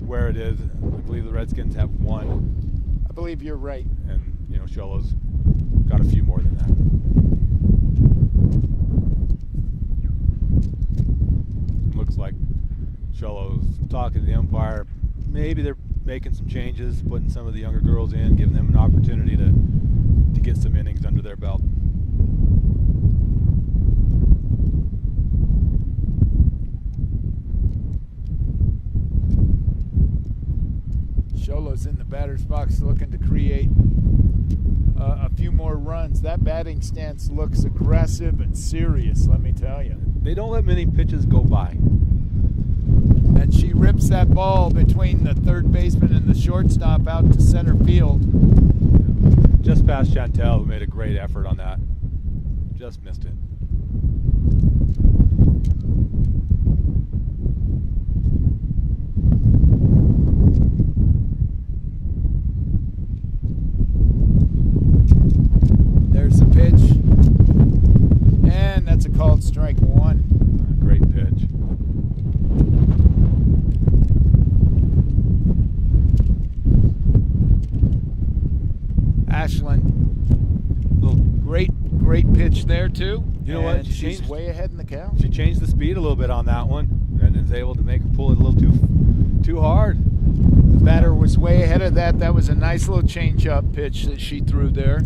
B: where it is. I believe the Redskins have 1.
A: I believe you're right.
B: And, you know, Sholo's got a few more than that. Looks like Sholo's talking to the umpire. Maybe they're making some changes, putting some of the younger girls in, giving them an opportunity to get some innings under their belt.
A: Sholo's in the batter's box looking to create a few more runs. That batting stance looks aggressive and serious, let me tell you.
B: They don't let many pitches go by.
A: And she rips that ball between the third baseman and the shortstop out to center field.
B: Just past Chantel, who made a great effort on that. Just missed it.
A: There's a pitch. And that's a called strike one.
B: Great pitch.
A: Ashland, great pitch there too.
B: You know what?
A: She's way ahead in the count.
B: She changed the speed a little bit on that one, and is able to pull it a little too hard.
A: The batter was way ahead of that. That was a nice little change-up pitch that she threw there.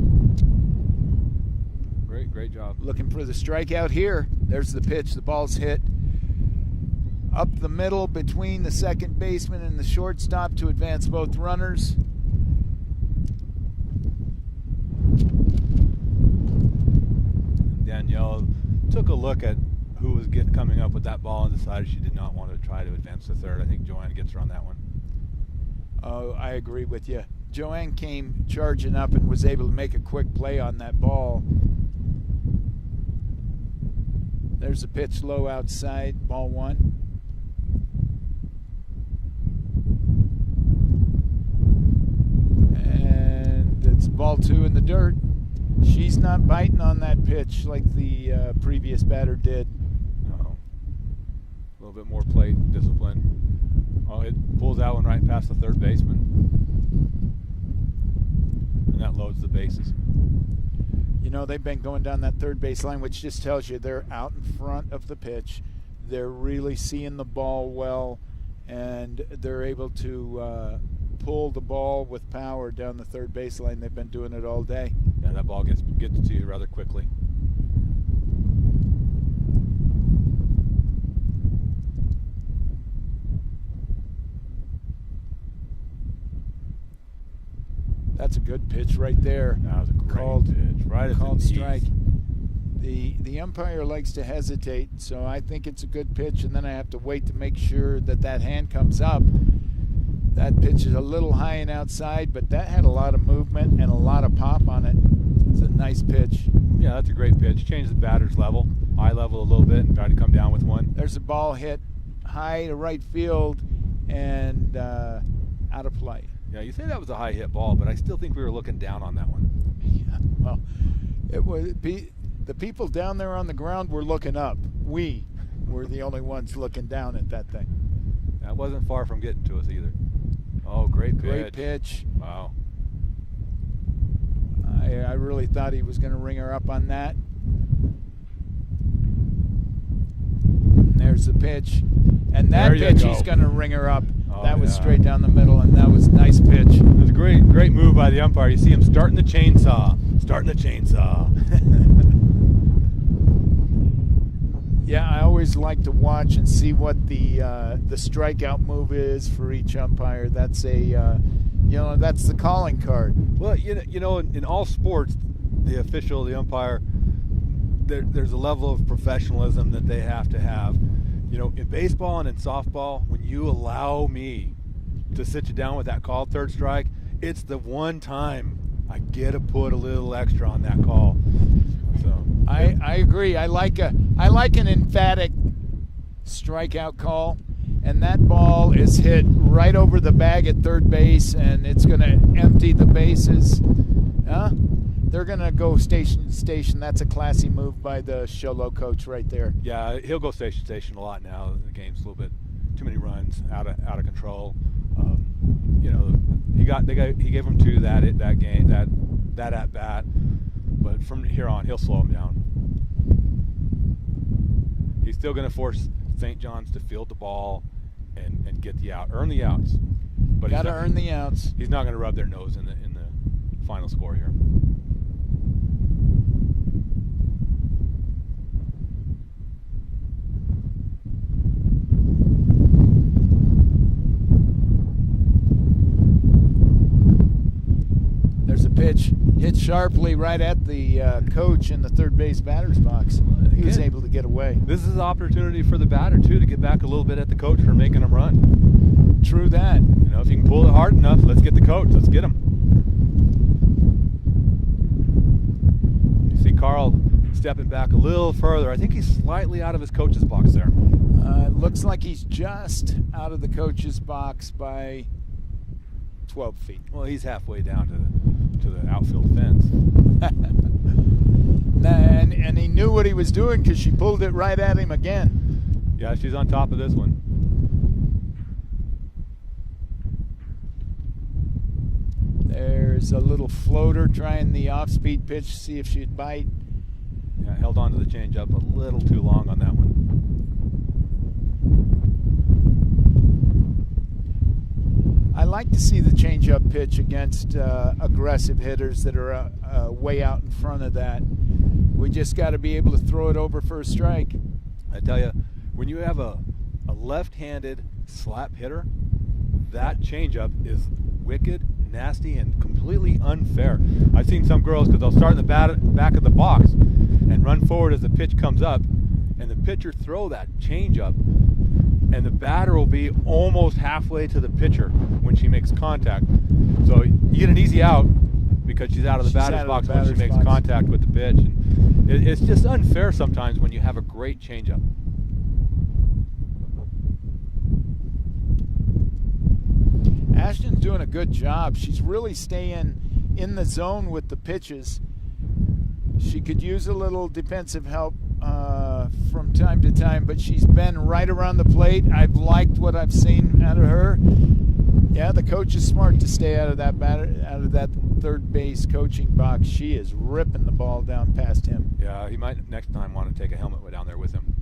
B: Great job.
A: Looking for the strikeout here. There's the pitch. The ball's hit up the middle between the second baseman and the shortstop to advance both runners.
B: Danielle took a look at who was coming up with that ball and decided she did not want to try to advance to third. I think Joanne gets her on that one.
A: Oh, I agree with you. Joanne came charging up and was able to make a quick play on that ball. There's a pitch low outside, ball one. And it's ball two in the dirt. She's not biting on that pitch like the previous batter did.
B: No. A little bit more plate discipline. Oh, it pulls that one right past the third baseman. And that loads the bases.
A: You know, they've been going down that third base line, which just tells you they're out in front of the pitch. They're really seeing the ball well, and they're able to pull the ball with power down the third base line. They've been doing it all day.
B: Yeah, that ball gets to you rather quickly.
A: That's a good pitch right there.
B: That was a great pitch. Right at
A: called
B: the knees.
A: strike. The umpire likes to hesitate, so I think it's a good pitch, and then I have to wait to make sure that hand comes up. That pitch is a little high and outside, but that had a lot of movement and a lot of pop on it. It's a nice pitch.
B: Yeah, that's a great pitch. Change the batter's level, eye level a little bit, and try to come down with one.
A: There's a ball hit high to right field and out of play.
B: Yeah, you say that was a high hit ball, but I still think we were looking down on that one.
A: Yeah, well, it was the people down there on the ground were looking up. We were the only ones looking down at that thing.
B: That wasn't far from getting to us either. Oh, great pitch.
A: Great pitch.
B: Wow.
A: I really thought he was going to ring her up on that. And there's the pitch. And that pitch he's going to ring her up.
B: Oh,
A: that was straight down the middle, and that was a nice pitch.
B: It was a great move by the umpire. You see him starting the chainsaw.
A: Yeah, I always like to watch and see what the strikeout move is for each umpire. That's that's the calling card.
B: Well, you know, in all sports, the official, the umpire, there's a level of professionalism that they have to have. You know, in baseball and in softball, when you allow me to sit you down with that called third strike, it's the one time I get to put a little extra on that call. So
A: I agree. I like an emphatic strikeout call, and that ball is hit right over the bag at third base, and it's going to empty the bases. They're going to go station to station. That's a classy move by the Sholo coach right there.
B: Yeah, he'll go station to station a lot now. The game's a little bit too many runs, out of control. You know, he gave him two that at bat, but from here on he'll slow him down. He's still going to force St. John's to field the ball and get the out, earn the outs. But
A: got to earn the outs.
B: He's not going to rub their nose in the final score here.
A: pitch hit sharply right at the coach in the third base batter's box. He was able to get away.
B: This is an opportunity for the batter, too, to get back a little bit at the coach for making him run.
A: True that.
B: You know, if you can pull it hard enough, let's get the coach. Let's get him. You see Carl stepping back a little further. I think he's slightly out of his coach's box there.
A: It looks like he's just out of the coach's box by 12 feet.
B: Well, he's halfway down to the outfield fence.
A: And he knew what he was doing because she pulled it right at him again.
B: Yeah, she's on top of this one.
A: There's a little floater trying the off-speed pitch, see if she'd bite.
B: Yeah, held on to the changeup a little too long on that one.
A: I like to see the changeup pitch against aggressive hitters that are way out in front of that. We just got to be able to throw it over for a strike.
B: I tell you, when you have a left-handed slap hitter, that changeup is wicked, nasty, and completely unfair. I've seen some girls, because they'll start in the back of the box and run forward as the pitch comes up, and the pitcher throw that changeup, and the batter will be almost halfway to the pitcher when she makes contact. So you get an easy out because she's out of the batter's box when she makes contact with the pitch. And it's just unfair sometimes when you have a great changeup.
A: Ashton's doing a good job. She's really staying in the zone with the pitches. She could use a little defensive help from time to time, but she's been right around the plate. I've liked what I've seen out of her. Yeah, the coach is smart to stay out of that third base coaching box. She is ripping the ball down past him.
B: Yeah, he might next time want to take a helmet down there with him.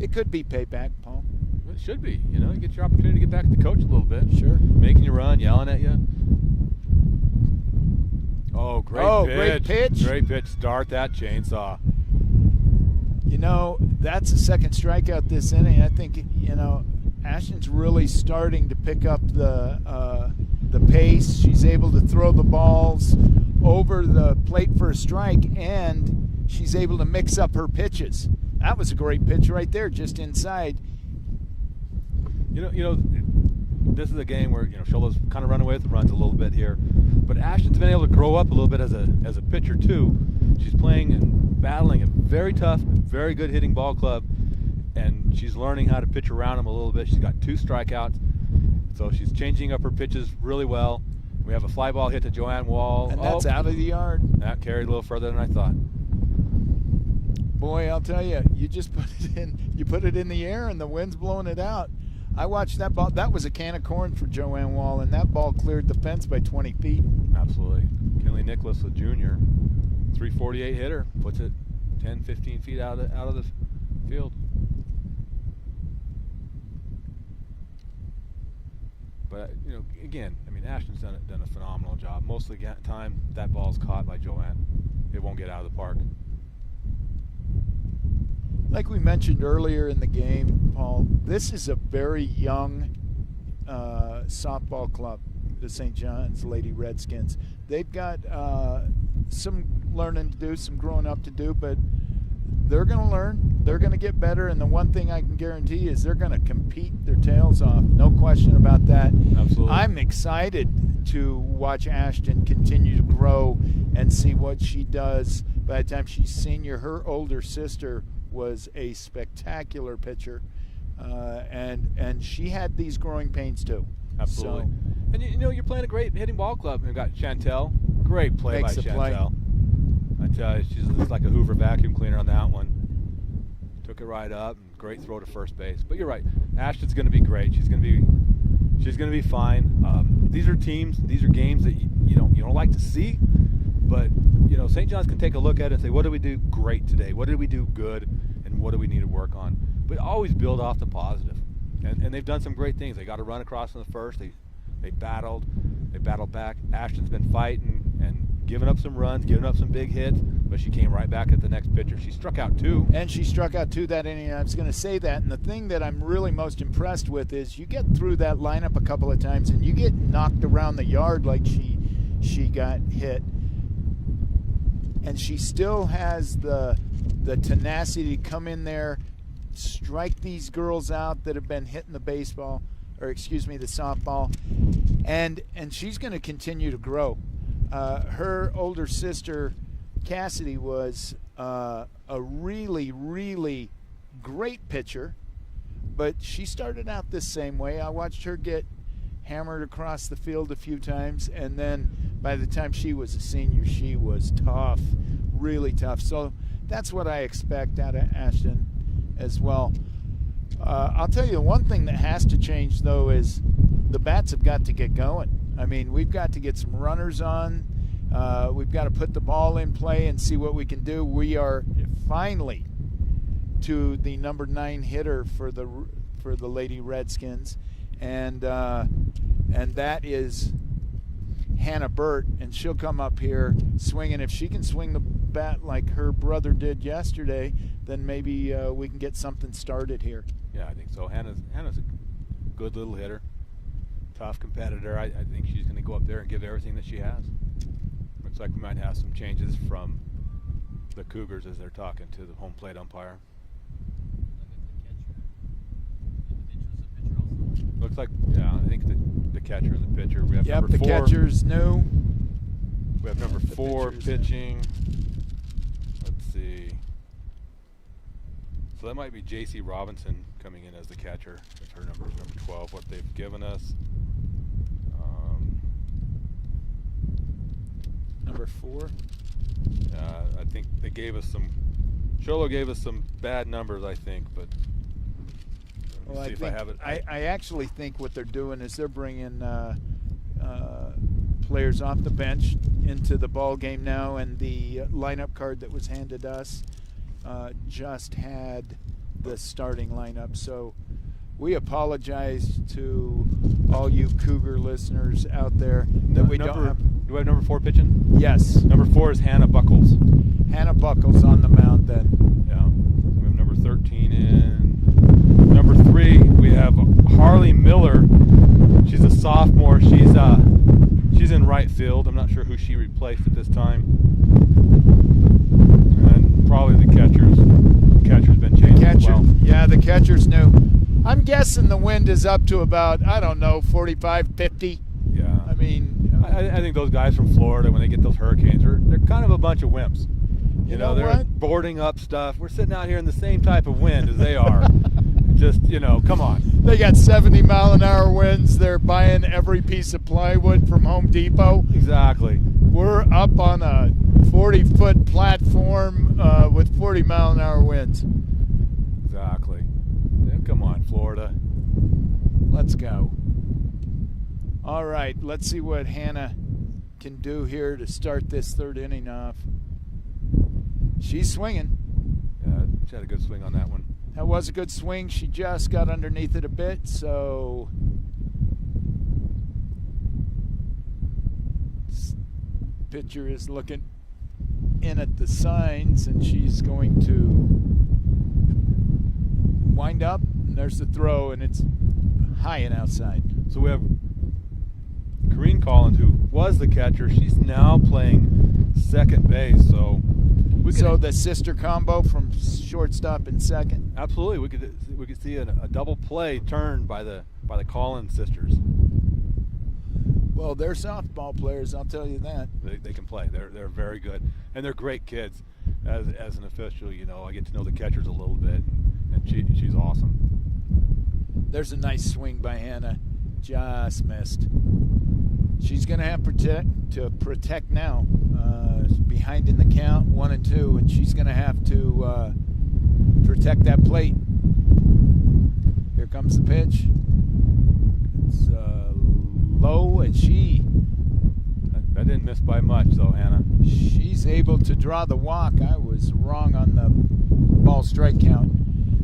A: It could be payback, Paul.
B: It should be. You know, you get your opportunity to get back to the coach a little bit.
A: Sure.
B: Making you run, yelling at you. Oh,
A: great pitch.
B: Great pitch. Start that chainsaw.
A: You know, that's a second strikeout this inning. I think, you know, Ashton's really starting to pick up the pace. She's able to throw the balls over the plate for a strike, and she's able to mix up her pitches. That was a great pitch right there, just inside.
B: You know, this is a game where, you know, Shola's kind of run away with the runs a little bit here, but Ashton's been able to grow up a little bit as a pitcher too. She's playing and battling a very tough, very good hitting ball club, and she's learning how to pitch around him a little bit. She's got 2 strikeouts, so she's changing up her pitches really well. We have a fly ball hit to Joanne Wall.
A: And that's out of the yard.
B: That carried a little further than I thought.
A: Boy, I'll tell you, you just put it in. You put it in the air, and the wind's blowing it out. I watched that ball. That was a can of corn for Joanne Wall, and that ball cleared the fence by 20 feet.
B: Absolutely. Kinley Nicholas, a junior, 348 hitter, puts it 10, 15 feet out of the field. But, you know, again, I mean, Ashton's done a phenomenal job. Most of the time, that ball's caught by Joanne. It won't get out of the park.
A: Like we mentioned earlier in the game, Paul, this is a very young softball club, the St. John's Lady Redskins. They've got some learning to do, some growing up to do, but they're going to learn. They're going to get better, and the one thing I can guarantee is they're going to compete their tails off. No question about that.
B: Absolutely.
A: I'm excited to watch Ashton continue to grow and see what she does by the time she's senior. Her older sister was a spectacular pitcher, and she had these growing pains too.
B: Absolutely.
A: So,
B: and you know, you're playing a great hitting ball club. We've got Chantel. Great play by Chantel. I tell you, she's just like a Hoover vacuum cleaner on that one. Took it right up. Great throw to first base. But you're right. Ashton's going to be great. She's going to be fine. These are teams. These are games that you don't like to see. But you know, St. John's can take a look at it and say, what did we do great today? What did we do good? And what do we need to work on? But always build off the positive. And they've done some great things. They got a run across in the first. They battled back. Ashton's been fighting and giving up some runs, giving up some big hits, but but she came right back at the next pitcher. She struck out 2.
A: And she struck out 2 that inning. I was going to say that. And the thing that I'm really most impressed with is you get through that lineup a couple of times and you get knocked around the yard like she got hit. And she still has the tenacity to come in there, strike these girls out that have been hitting the baseball, or excuse me, the softball. And she's going to continue to grow. Her older sister, Cassidy, was a really, really great pitcher, but she started out this same way. I watched her get hammered across the field a few times, and then by the time she was a senior, she was tough, really tough. So that's what I expect out of Ashton as well. I'll tell you, the one thing that has to change, though, is the bats have got to get going. I mean, we've got to get some runners on. We've got to put the ball in play and see what we can do. We are finally to the number 9 hitter for the Lady Redskins, and that is Hannah Burt, and she'll come up here swinging. If she can swing the bat like her brother did yesterday, then maybe we can get something started here.
B: Yeah, I think so. Hannah's a good little hitter, tough competitor. I think she's going to go up there and give everything that she has. Looks like we might have some changes from the Cougars as they're talking to the home plate umpire. Looks like, yeah, I think the catcher and the pitcher. We have
A: Yep,
B: number 4.
A: the catcher's new.
B: We have number 4 pitching. Let's see. So that might be J.C. Robinson coming in as the catcher. If her number is number 12, what they've given us.
A: Number 4.
B: I think they gave us some. Sholo gave us some bad numbers, I think, but.
A: Well,
B: see if I have it.
A: I actually think what they're doing is they're bringing players off the bench into the ball game now, and the lineup card that was handed us just had the starting lineup. So we apologize to all you Cougar listeners out there that we don't have.
B: Do we have number 4 pitching?
A: Yes.
B: Number 4 is Hannah Buckles.
A: Hannah Buckles on the mound then.
B: Yeah. We have number 13 in. Number 3, we have Harley Miller. She's a sophomore. She's in right field. I'm not sure who she replaced at this time. And probably the catcher's been changed as well.
A: Yeah, the catcher's new. I'm guessing the wind is up to about, 45, 50.
B: Yeah.
A: I mean,
B: I think those guys from Florida, when they get those hurricanes, they're kind of a bunch of wimps.
A: You know
B: they're
A: what?
B: boarding up stuff. We're sitting out here in the same type of wind as they are. Just, come on.
A: They got 70-mile-an-hour winds. They're buying every piece of plywood from Home Depot.
B: Exactly.
A: We're up on a 40-foot platform with 40-mile-an-hour winds.
B: Exactly. Yeah, come on, Florida.
A: Let's go. All right, let's see what Hannah can do here to start this 3rd inning off. She's swinging.
B: Yeah, she had a good swing on that one.
A: That was a good swing. She just got underneath it a bit, so pitcher is looking in at the signs, and she's going to wind up, and there's the throw, and it's high and outside.
B: So we have Corrine Collins, who was the catcher. She's now playing second base, so
A: the sister combo from shortstop and second.
B: Absolutely, we could see a double play turned by the Collins sisters.
A: Well, they're softball players, I'll tell you that.
B: They can play. They're very good, and they're great kids. As an official, I get to know the catchers a little bit, and she's awesome.
A: There's a nice swing by Hannah, just missed. She's going to have to protect now. Behind in the count, 1-2, and she's going to have to protect that plate. Here comes the pitch. It's low, and
B: that didn't miss by much, though, Hannah.
A: She's able to draw the walk. I was wrong on the ball strike count.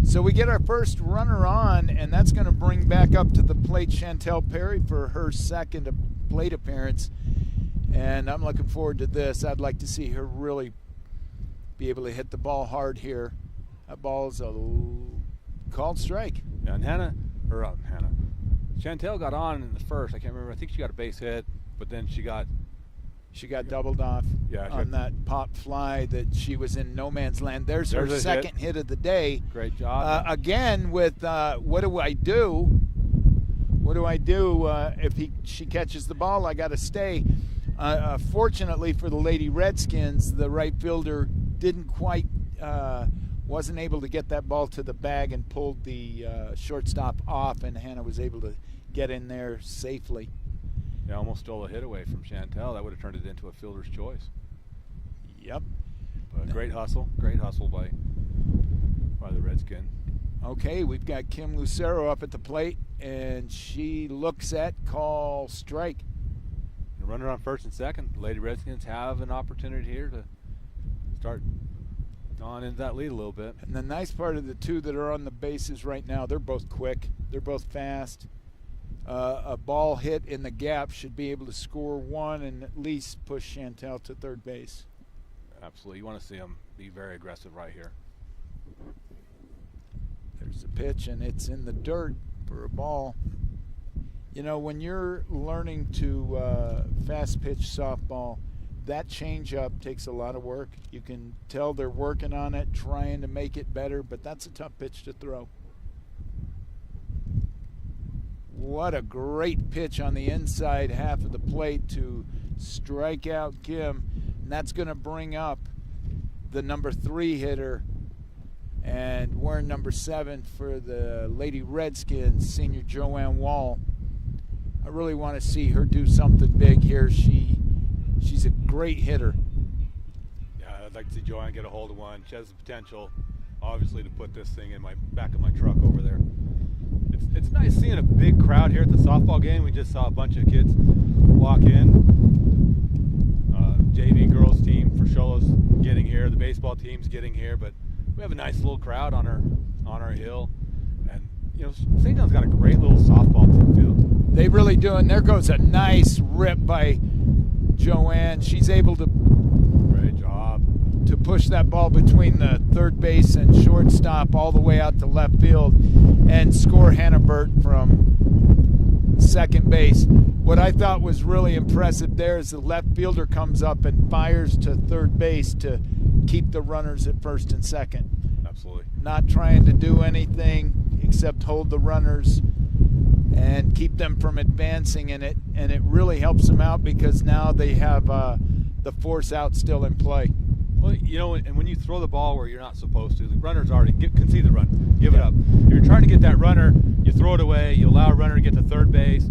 A: So we get our first runner on, and that's going to bring back up to the plate Chantel Perry for her second plate appearance. And I'm looking forward to this. I'd like to see her really be able to hit the ball hard here. That ball is a called strike.
B: Yeah, and Chantel got on in the first. I can't remember. I think she got a base hit, but then she got
A: doubled off on that pop fly that she was in no man's land. There's her second hit of the day.
B: Great job.
A: Again with what do I do? What do I do if she catches the ball? I got to stay. Fortunately for the Lady Redskins, the right fielder didn't quite wasn't able to get that ball to the bag and pulled the shortstop off, and Hannah was able to get in there safely.
B: Yeah, almost stole a hit away from Chantel. That would have turned it into a fielder's choice.
A: Yep.
B: But great hustle by the Redskin.
A: Okay, we've got Kim Lucero up at the plate, and she looks at call strike.
B: And runner on first and second. The Lady Redskins have an opportunity here to start on into that lead a little bit.
A: And the nice part of the two that are on the bases right now, they're both quick. They're both fast. A ball hit in the gap should be able to score one and at least push Chantel to third base.
B: Absolutely. You want to see them be very aggressive right here.
A: There's the pitch, and it's in the dirt for a ball. You know, when you're learning to fast pitch softball, that changeup takes a lot of work. You can tell they're working on it, trying to make it better, but that's a tough pitch to throw. What a great pitch on the inside half of the plate to strike out Kim. And that's going to bring up the number 3 hitter. And wearing number 7 for the Lady Redskins, senior Joanne Wall. I really want to see her do something big here. She's a great hitter.
B: Yeah, I'd like to see Joanne get a hold of one. She has the potential, obviously, to put this thing in my back of my truck over there. It's nice seeing a big crowd here at the softball game. We just saw a bunch of kids walk in. JV girls team for Sholos getting here. The baseball team's getting here, but we have a nice little crowd on our hill. And you know, St. John's got a great little softball team field.
A: They really do, and there goes a nice rip by Joanne. She's able to
B: great job
A: to push that ball between the third base and shortstop all the way out to left field and score Hannah Burt from second base. What I thought was really impressive there is the left fielder comes up and fires to third base to keep the runners at first and second.
B: Absolutely.
A: Not trying to do anything except hold the runners and keep them from advancing in it, and it really helps them out because now they have the force out still in play.
B: Well, you know, and when you throw the ball where you're not supposed to, the runner's already concede the run, give it up. If you're trying to get that runner, you throw it away, you allow a runner to get to third base,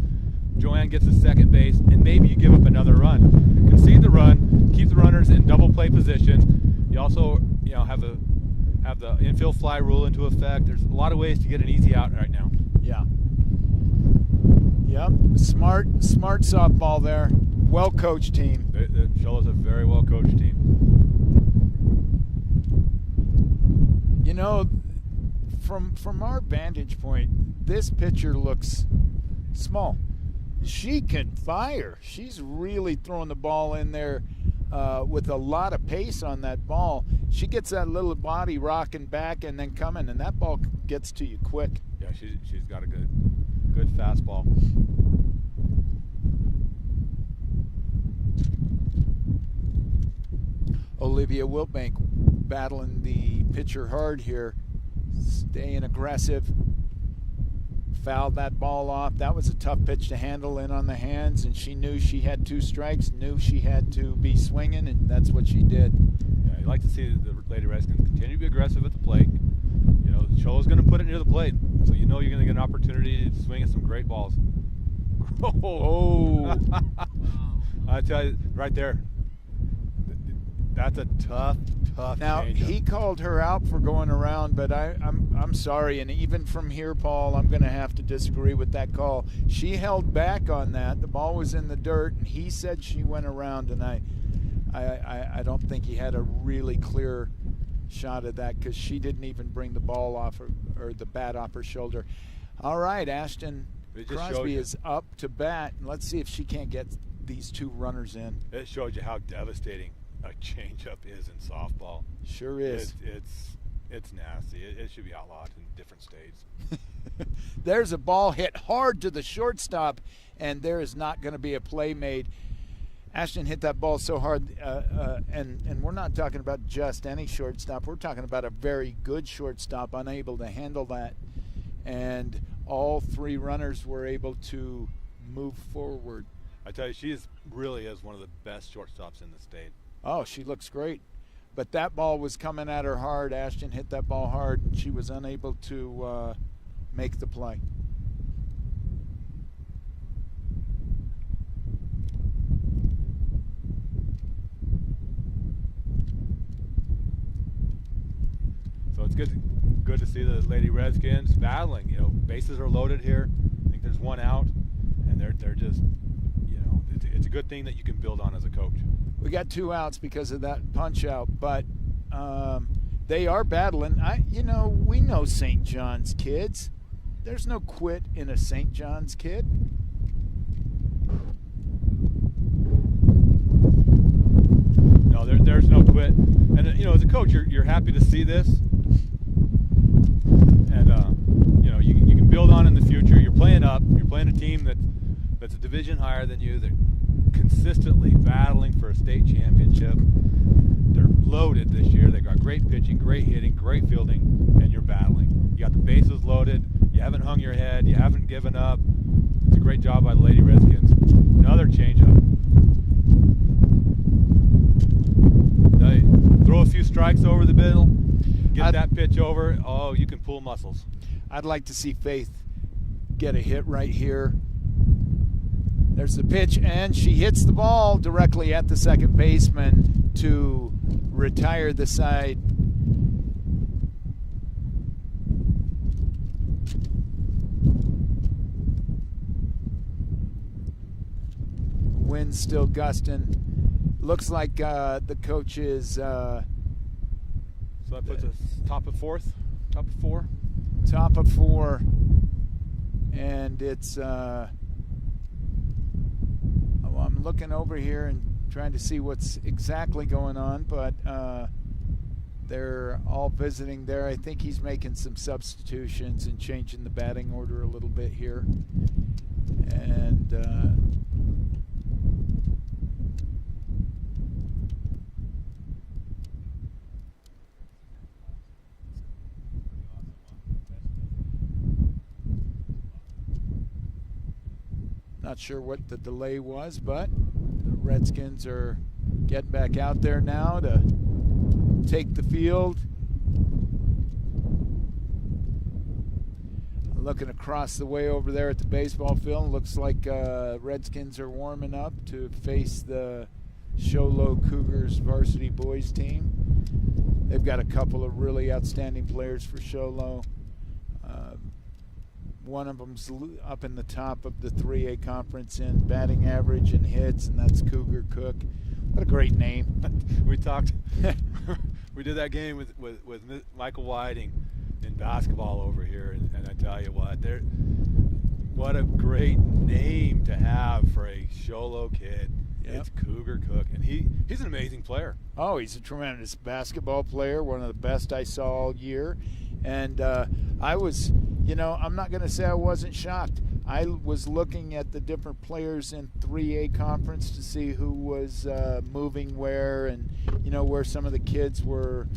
B: Joanne gets to second base, and maybe you give up another run. Concede the run, keep the runners in double play position. You also, you know, have the infield fly rule into effect. There's a lot of ways to get an easy out right now.
A: Yeah. Yep. Smart softball there. Well-coached team.
B: The Sholos a very well-coached team.
A: You know, from our vantage point, this pitcher looks small. She can fire. She's really throwing the ball in there with a lot of pace on that ball. She gets that little body rocking back and then coming, and that ball gets to you quick.
B: Yeah, she's got a good fastball.
A: Olivia Wiltbank battling the pitcher hard here, staying aggressive. Fouled that ball off. That was a tough pitch to handle in on the hands, and she knew she had 2 strikes, knew she had to be swinging, and that's what she did.
B: Yeah, you like to see the Lady Redskins continue to be aggressive at the plate. You know, the Sholo's going to put it near the plate, so you know you're going to get an opportunity to swing at some great balls.
A: Oh!
B: I tell you, right there, that's a tough
A: Now,
B: changeup.
A: he called her out for going around, but I'm sorry, and even from here, Paul, I'm going to have to disagree with that call. She held back on that. The ball was in the dirt, and he said she went around, and I don't think he had a really clear shot of that because she didn't even bring the ball off or the bat off her shoulder. All right, Ashton Crosby is up to bat, and let's see if she can't get these 2 runners in.
B: It showed you how devastating a changeup is in softball.
A: Sure is.
B: It's nasty. It should be outlawed in different states.
A: There's a ball hit hard to the shortstop, and there is not going to be a play made. Ashton hit that ball so hard, and we're not talking about just any shortstop. We're talking about a very good shortstop, unable to handle that. And all three runners were able to move forward.
B: I tell you, she really is one of the best shortstops in the state.
A: Oh, she looks great. But that ball was coming at her hard. Ashton hit that ball hard, and she was unable to make the play.
B: So it's good to see the Lady Redskins battling. Bases are loaded here. I think there's one out, and they're just, it's a good thing that you can build on as a coach.
A: We got 2 outs because of that punch out, but they are battling. We know St. John's kids. There's no quit in a St. John's kid.
B: No, there's no quit. And as a coach, you're happy to see this. And you can build on in the future. You're playing up. You're playing a team that's a division higher than you. They're consistently battling for a state championship. They're loaded this year. They got great pitching, great hitting, great fielding, and you're battling. You got the bases loaded. You haven't hung your head. You haven't given up. It's a great job by the Lady Redskins. Another changeup. Throw a few strikes over the middle. Get that pitch over. Oh, you can pull muscles.
A: I'd like to see Faith get a hit right here. There's the pitch, and she hits the ball directly at the second baseman to retire the side. Wind's still gusting. Looks like the coach is...
B: so that puts us top of four.
A: Top of 4. And it's... I'm looking over here and trying to see what's exactly going on, but they're all visiting there. I think he's making some substitutions and changing the batting order a little bit here. And not sure what the delay was, but the Redskins are getting back out there now to take the field. Looking across the way over there at the baseball field, looks like Redskins are warming up to face the Sholo Cougars varsity boys team. They've got a couple of really outstanding players for Sholo. One of them's up in the top of the 3A conference in batting average and hits, and that's Cougar Cook. What a great name.
B: We talked. We did that game with Michael Whiting in basketball over here, and I tell you what a great name to have for a Sholo kid. Yep. It's Cougar Cook, and he's an amazing player.
A: Oh, he's a tremendous basketball player, one of the best I saw all year. And I was, I'm not going to say I wasn't shocked. I was looking at the different players in 3A conference to see who was moving where and, where some of the kids were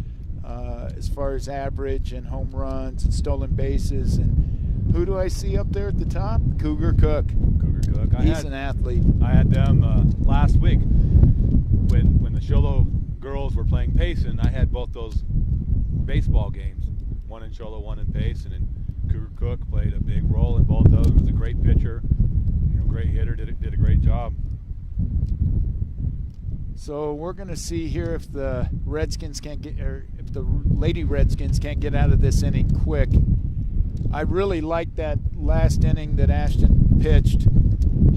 A: as far as average and home runs and stolen bases. And who do I see up there at the top? Cougar Cook.
B: Cougar Cook.
A: He's an athlete.
B: I had them last week when the Sholo girls were playing Payson. I had both those baseball games, one in Sholo, one in Payson, and Cougar Cook played a big role in both those. Was a great pitcher, great hitter, did a great job.
A: So we're going to see here if the Redskins can't get, or if the Lady Redskins can't get out of this inning quick. I really liked that last inning that Ashton pitched.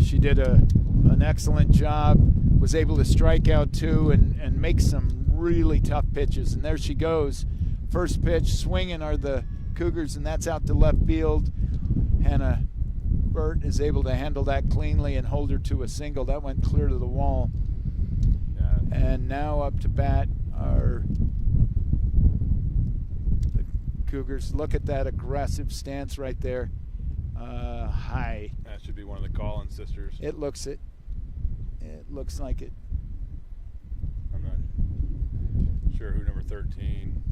A: She did an excellent job, was able to strike out too and make some really tough pitches. And there she goes. First pitch, swinging are the Cougars, and that's out to left field. Hannah Burt is able to handle that cleanly and hold her to a single. That went clear to the wall.
B: Yeah.
A: And now up to bat are the Cougars. Look at that aggressive stance right there. High.
B: That should be one of the Collins sisters.
A: It looks it. It looks like it.
B: I'm not sure who number 13.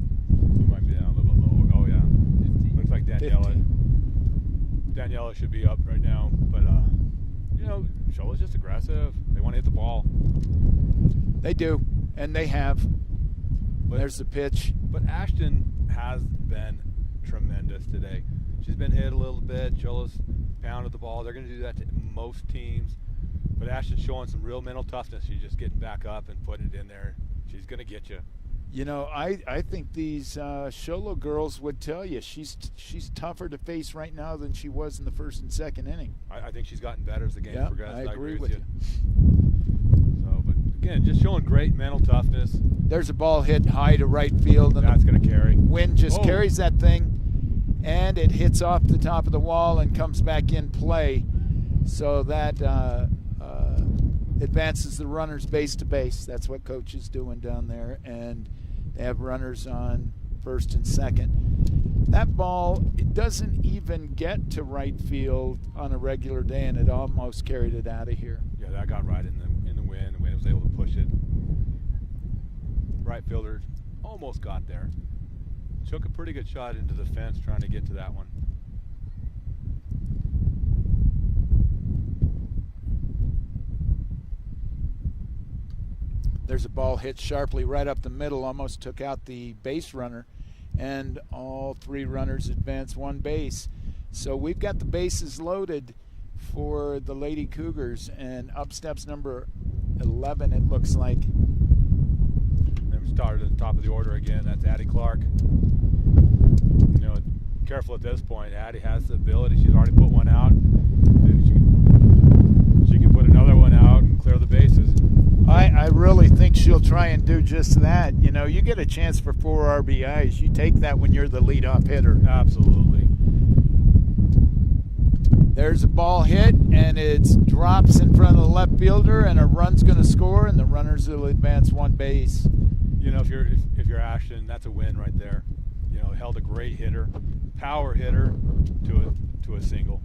B: Who might be down a little bit low. Oh, yeah. 15. Looks like Daniela.
A: 15.
B: Daniela should be up right now. But, Shola's just aggressive. They want to hit the ball.
A: They do, and they have. But there's the pitch.
B: But Ashton has been tremendous today. She's been hit a little bit. Shola's pounded the ball. They're going to do that to most teams. But Ashton's showing some real mental toughness. She's just getting back up and putting it in there. She's going to get you.
A: You know, I think these Sholo girls would tell you she's tougher to face right now than she was in the first and second inning.
B: I think she's gotten better as the game progressed.
A: I agree with you.
B: So, but again, just showing great mental toughness.
A: There's a ball hit high to right field, and
B: that's going to carry.
A: Wind just carries that thing, and it hits off the top of the wall and comes back in play. So that advances the runners base to base. That's what Coach is doing down there, and they have runners on first and second. That ball, it doesn't even get to right field on a regular day, and it almost carried it out of here.
B: Yeah, that got right in the wind. The wind was able to push it. Right fielder almost got there. Took a pretty good shot into the fence trying to get to that one.
A: There's a ball hit sharply right up the middle, almost took out the base runner, and all three runners advance one base. So we've got the bases loaded for the Lady Cougars, and up steps number 11, it looks like.
B: And we started at the top of the order again. That's Addie Clark. Careful at this point. Addie has the ability. She's already put one out. She can put another one out and clear the bases.
A: I really think she'll try and do just that. You get a chance for 4 RBIs. You take that when you're the leadoff hitter.
B: Absolutely.
A: There's a ball hit, and it drops in front of the left fielder, and a run's going to score, and the runners will advance one base.
B: If you're Ashton, that's a win right there. Held a great hitter, power hitter to a single.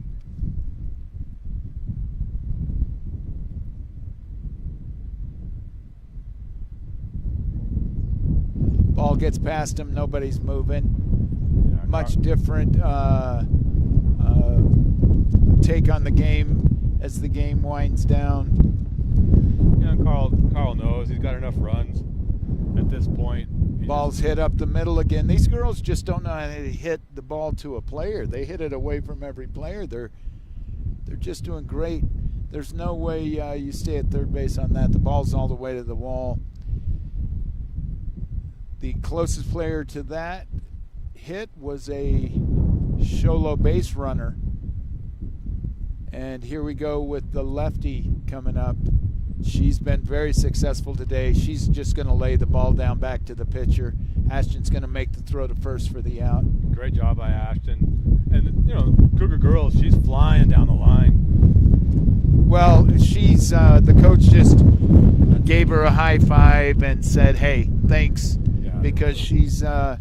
A: Ball gets past him. Nobody's moving.
B: Yeah,
A: Much different take on the game as the game winds down.
B: Carl knows he's got enough runs at this point.
A: Ball's hit up the middle again. These girls just don't know how to hit the ball to a player. They hit it away from every player. They're just doing great. There's no way you stay at third base on that. The ball's all the way to the wall. The closest player to that hit was a Sholo base runner. And here we go with the lefty coming up. She's been very successful today. She's just going to lay the ball down back to the pitcher. Ashton's going to make the throw to first for the out.
B: Great job by Ashton. And, Cougar girls, she's flying down the line.
A: Well, she's the coach just gave her a high five and said, hey, thanks, because she's a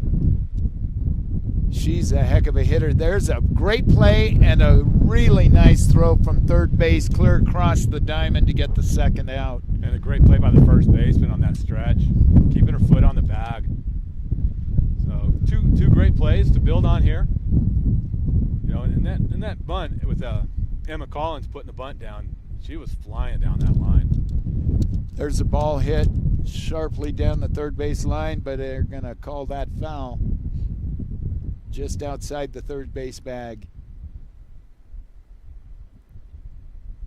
A: heck of a hitter. There's a great play and a really nice throw from third base, clear across the diamond to get the second out.
B: And a great play by the first baseman on that stretch, keeping her foot on the bag. So two great plays to build on here. And that bunt with Emma Collins putting the bunt down, she was flying down that line.
A: There's a ball hit sharply down the third base line, but they're going to call that foul just outside the third base bag.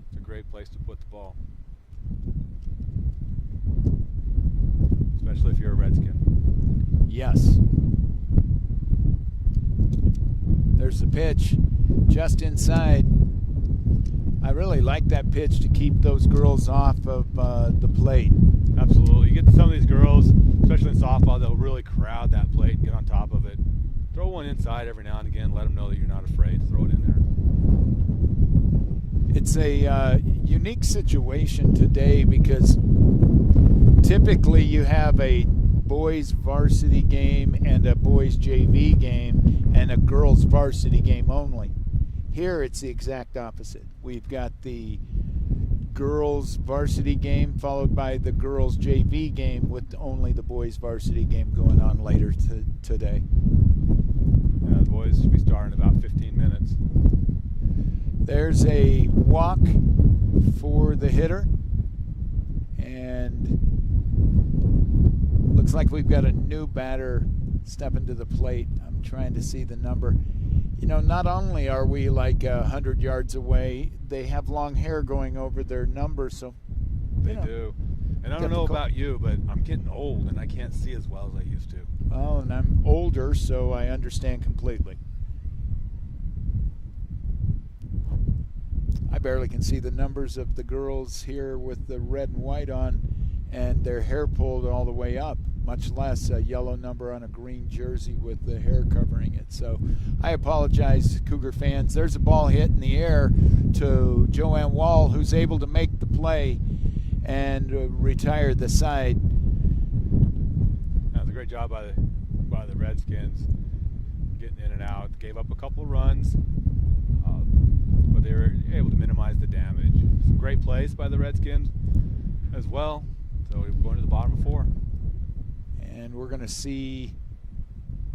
B: It's a great place to put the ball, especially if you're a Redskin.
A: Yes. There's the pitch just inside. I really like that pitch to keep those girls off of the plate.
B: Absolutely. You get some of these girls, especially in softball, they'll really crowd that plate and get on top of it. Throw one inside every now and again. Let them know that you're not afraid. Throw it in there.
A: It's a unique situation today because typically you have a boys varsity game and a boys JV game and a girls varsity game only. Here it's the exact opposite. We've got the girls varsity game followed by the girls JV game with only the boys varsity game going on later today.
B: Yeah, the boys should be starting in about 15 minutes.
A: There's a walk for the hitter, and looks like we've got a new batter stepping to the plate. I'm trying to see the number. You know, not only are we like 100 yards away, they have long hair going over their number, so
B: They do. And I don't know about you, but I'm getting old and I can't see as well as I used to.
A: Well, and I'm older, so I understand completely. I barely can see the numbers of the girls here with the red and white on and their hair pulled all the way up, much less a yellow number on a green jersey with the hair covering it. So I apologize, Cougar fans. There's a ball hit in the air to Joanne Wall, who's able to make the play and retire the side.
B: That was a great job by the Redskins, getting in and out. Gave up a couple of runs, but they were able to minimize the damage. Some great plays by the Redskins as well. So we're going to the bottom of 4.
A: And we're going to see,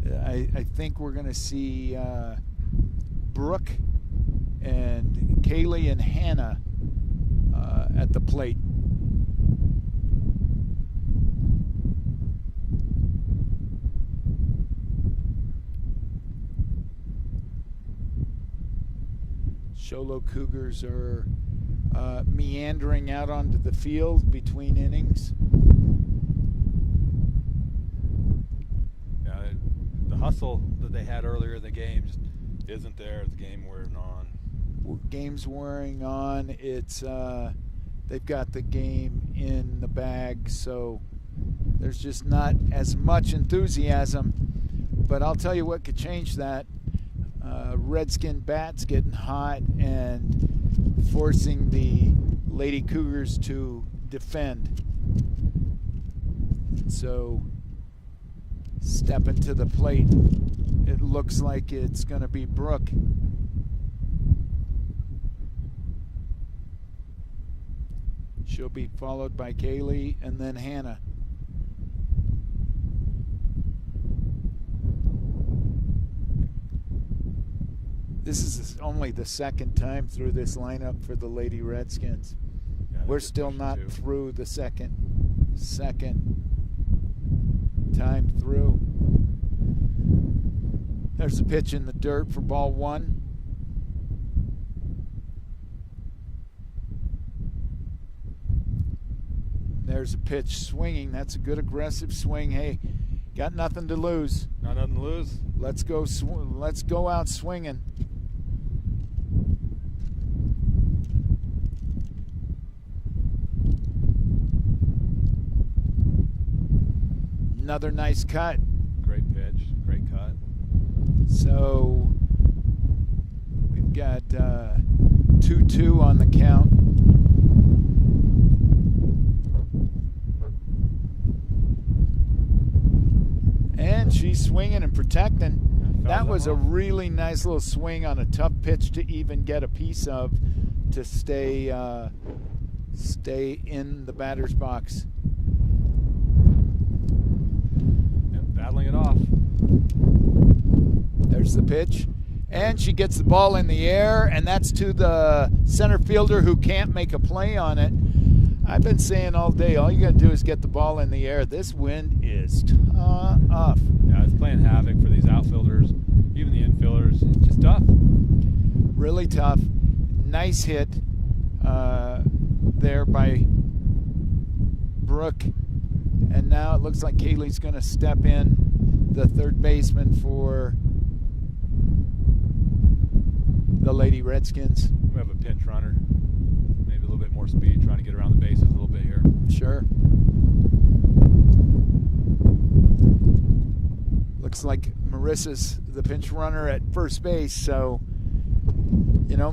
A: I think we're going to see Brooke and Kaylee and Hannah at the plate. Sholo Cougars are meandering out onto the field between innings.
B: Yeah, the hustle that they had earlier in the game just isn't there as the game wearing on.
A: Game's wearing on. It's they've got the game in the bag, so there's just not as much enthusiasm. But I'll tell you what could change that. Redskin bats getting hot and forcing the Lady Cougars to defend. So stepping to the plate, it looks like it's going to be Brooke. She'll be followed by Kaylee and then Hannah. This is only the second time through this lineup for the Lady Redskins.
B: Yeah,
A: we're still not through the second time through. There's a pitch in the dirt for ball 1. There's a pitch swinging. That's a good aggressive swing. Hey, got nothing to lose.
B: Not nothing to lose.
A: Let's go out swinging. Another nice cut.
B: Great pitch, great cut.
A: So we've got 2-2 on the count. And she's swinging and protecting. That was a really nice little swing on a tough pitch to even get a piece of to stay in the batter's box.
B: Battling it off.
A: There's the pitch. And she gets the ball in the air, and that's to the center fielder who can't make a play on it. I've been saying all day, all you got to do is get the ball in the air. This wind is tough.
B: Yeah, it's playing havoc for these outfielders, even the infielders. It's just tough.
A: Really tough. Nice hit there by Brooke. And now it looks like Kaylee's going to step in, the third baseman for the Lady Redskins.
B: We have a pinch runner. Maybe a little bit more speed, trying to get around the bases a little bit here.
A: Sure. Looks like Marissa's the pinch runner at first base, so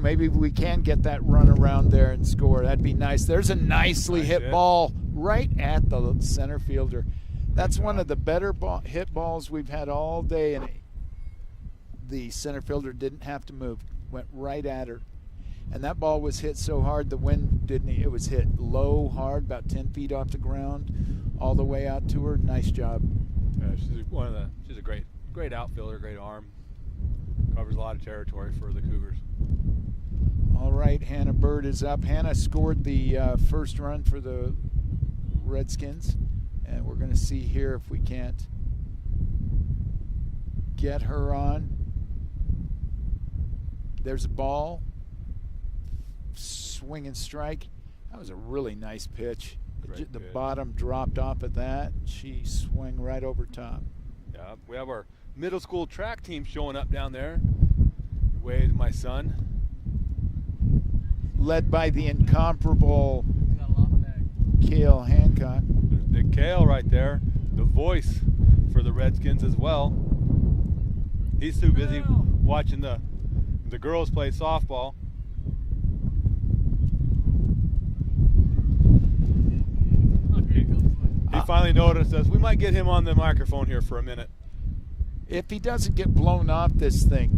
A: maybe we can get that run around there and score. That'd be nice. There's a nicely hit ball right at the center fielder. That's one of the better hit balls we've had all day, and the center fielder didn't have to move. Went right at her. And that ball was hit so hard the wind didn't. It was hit low, hard, about 10 feet off the ground, all the way out to her. Nice job.
B: Yeah, she's a great outfielder, great arm. Covers a lot of territory for the Cougars.
A: All right, Hannah Bird is up. Hannah scored the first run for the Redskins, and we're going to see here if we can't get her on. There's a ball. Swing and strike. That was a really nice pitch. The bottom dropped off of that. She swung right over top.
B: Yeah, we have our middle school track team showing up down there. Wade, my son.
A: Led by the incomparable Cale Hancock.
B: There's Big Cale right there. The voice for the Redskins as well. He's too busy watching the girls play softball. He finally noticed us. We might get him on the microphone here for a minute.
A: If he doesn't get blown off this thing,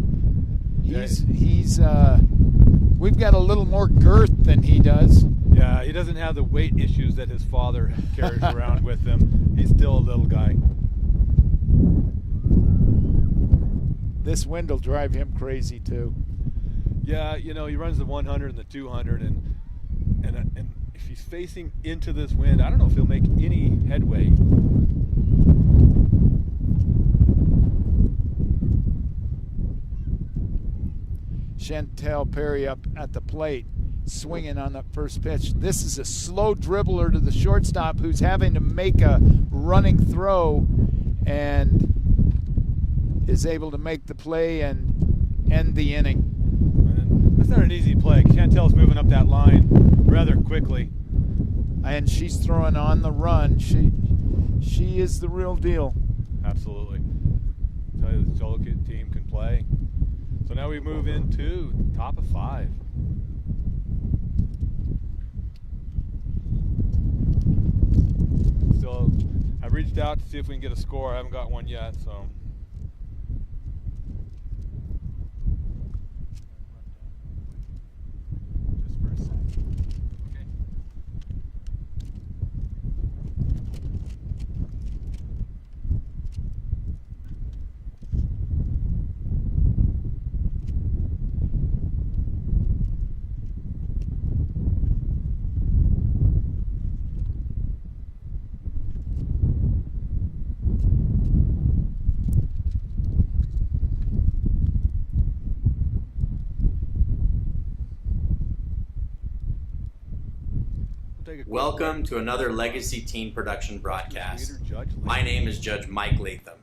A: we've got a little more girth than he does.
B: Yeah, he doesn't have the weight issues that his father carries around with him. He's still a little guy.
A: This wind will drive him crazy too.
B: Yeah, he runs the 100 and the 200, and if he's facing into this wind, I don't know if he'll make any headway.
A: Chantel Perry up at the plate, swinging on that first pitch. This is a slow dribbler to the shortstop who's having to make a running throw and is able to make the play and end the inning.
B: And that's not an easy play. Chantel's moving up that line rather quickly.
A: And she's throwing on the run. She is the real deal.
B: Absolutely. I'll tell you, the solo kid team can play. So now we move into top of 5. Still, I've reached out to see if we can get a score. I haven't got one yet, so.
D: Just for a second. Okay.
C: Welcome to another Legacy Teen Production broadcast. My name is Judge Mike Latham.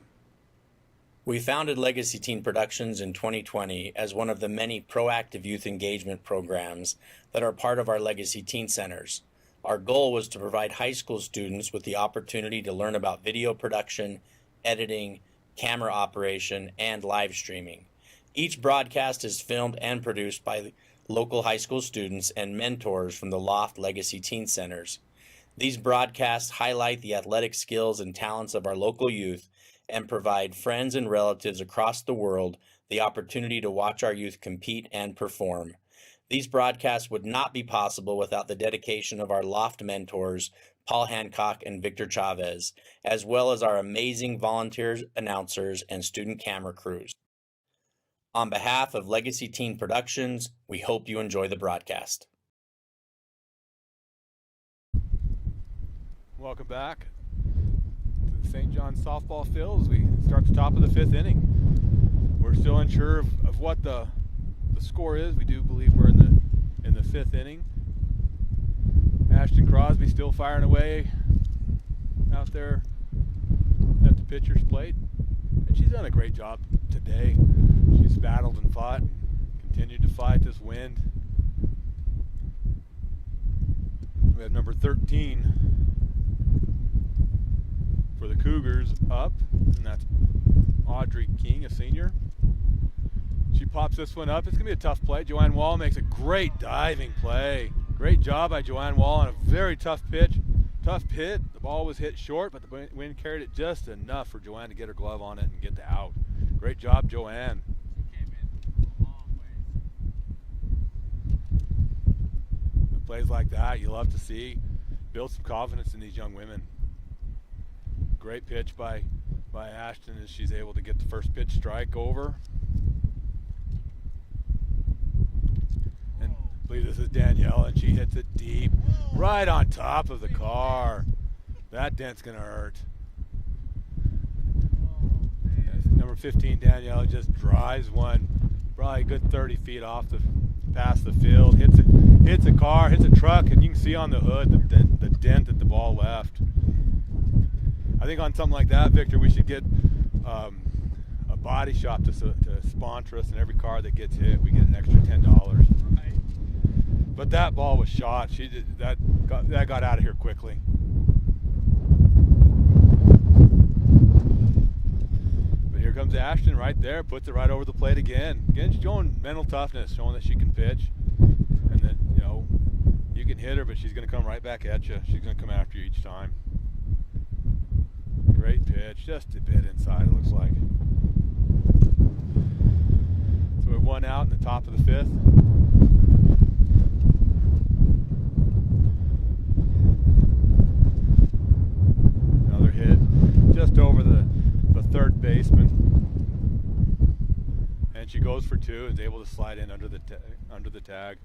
C: We founded Legacy Teen Productions in 2020 as one of the many proactive youth engagement programs that are part of our Legacy Teen Centers. Our goal was to provide high school students with the opportunity to learn about video production, editing, camera operation, and live streaming. Each broadcast is filmed and produced by local high school students and mentors from the Loft Legacy Teen Centers. These broadcasts highlight the athletic skills and talents of our local youth and provide friends and relatives across the world the opportunity to watch our youth compete and perform. These broadcasts would not be possible without the dedication of our Loft mentors, Paul Hancock and Victor Chavez, as well as our amazing volunteers, announcers, and student camera crews. On behalf of Legacy Teen Productions, we hope you enjoy the broadcast.
B: Welcome back to the St. John's softball field as we start the top of the 5th inning. We're still unsure of what the score is. We do believe we're in the 5th inning. Ashton Crosby still firing away out there at the pitcher's plate. And she's done a great job today. She's battled and fought, continued to fight this wind. We have number 13 for the Cougars up, and that's Audrey King, a senior. She pops this one up. It's going to be a tough play. Joanne Wall makes a great diving play. Great job by Joanne Wall on a very tough pitch. Tough hit. The ball was hit short, but the wind carried it just enough for Joanne to get her glove on it and get the out. Great job, Joanne. Plays like that, you love to see. Build some confidence in these young women. Great pitch by Ashton as she's able to get the first pitch strike over. And I believe this is Danielle, and she hits it deep, right on top of the car. That dent's gonna hurt. Number 15, Danielle, just drives one, probably a good 30 feet past the field, hits a car, hits a truck, and you can see on the hood the dent that the ball left. I think on something like that, Victor, we should get a body shop to sponsor us, and every car that gets hit, we get an extra $10. But that ball was shot. That got out of here quickly. But here comes Ashton right there, puts it right over the plate again. Again, she's showing mental toughness, showing that she can pitch. And then, you can hit her, but she's going to come right back at you. She's going to come after you each time. Great pitch, just a bit inside, it looks like. So we're one out in the top of the fifth. Another hit just over the third baseman. And she goes for two and is able to slide in under the tag.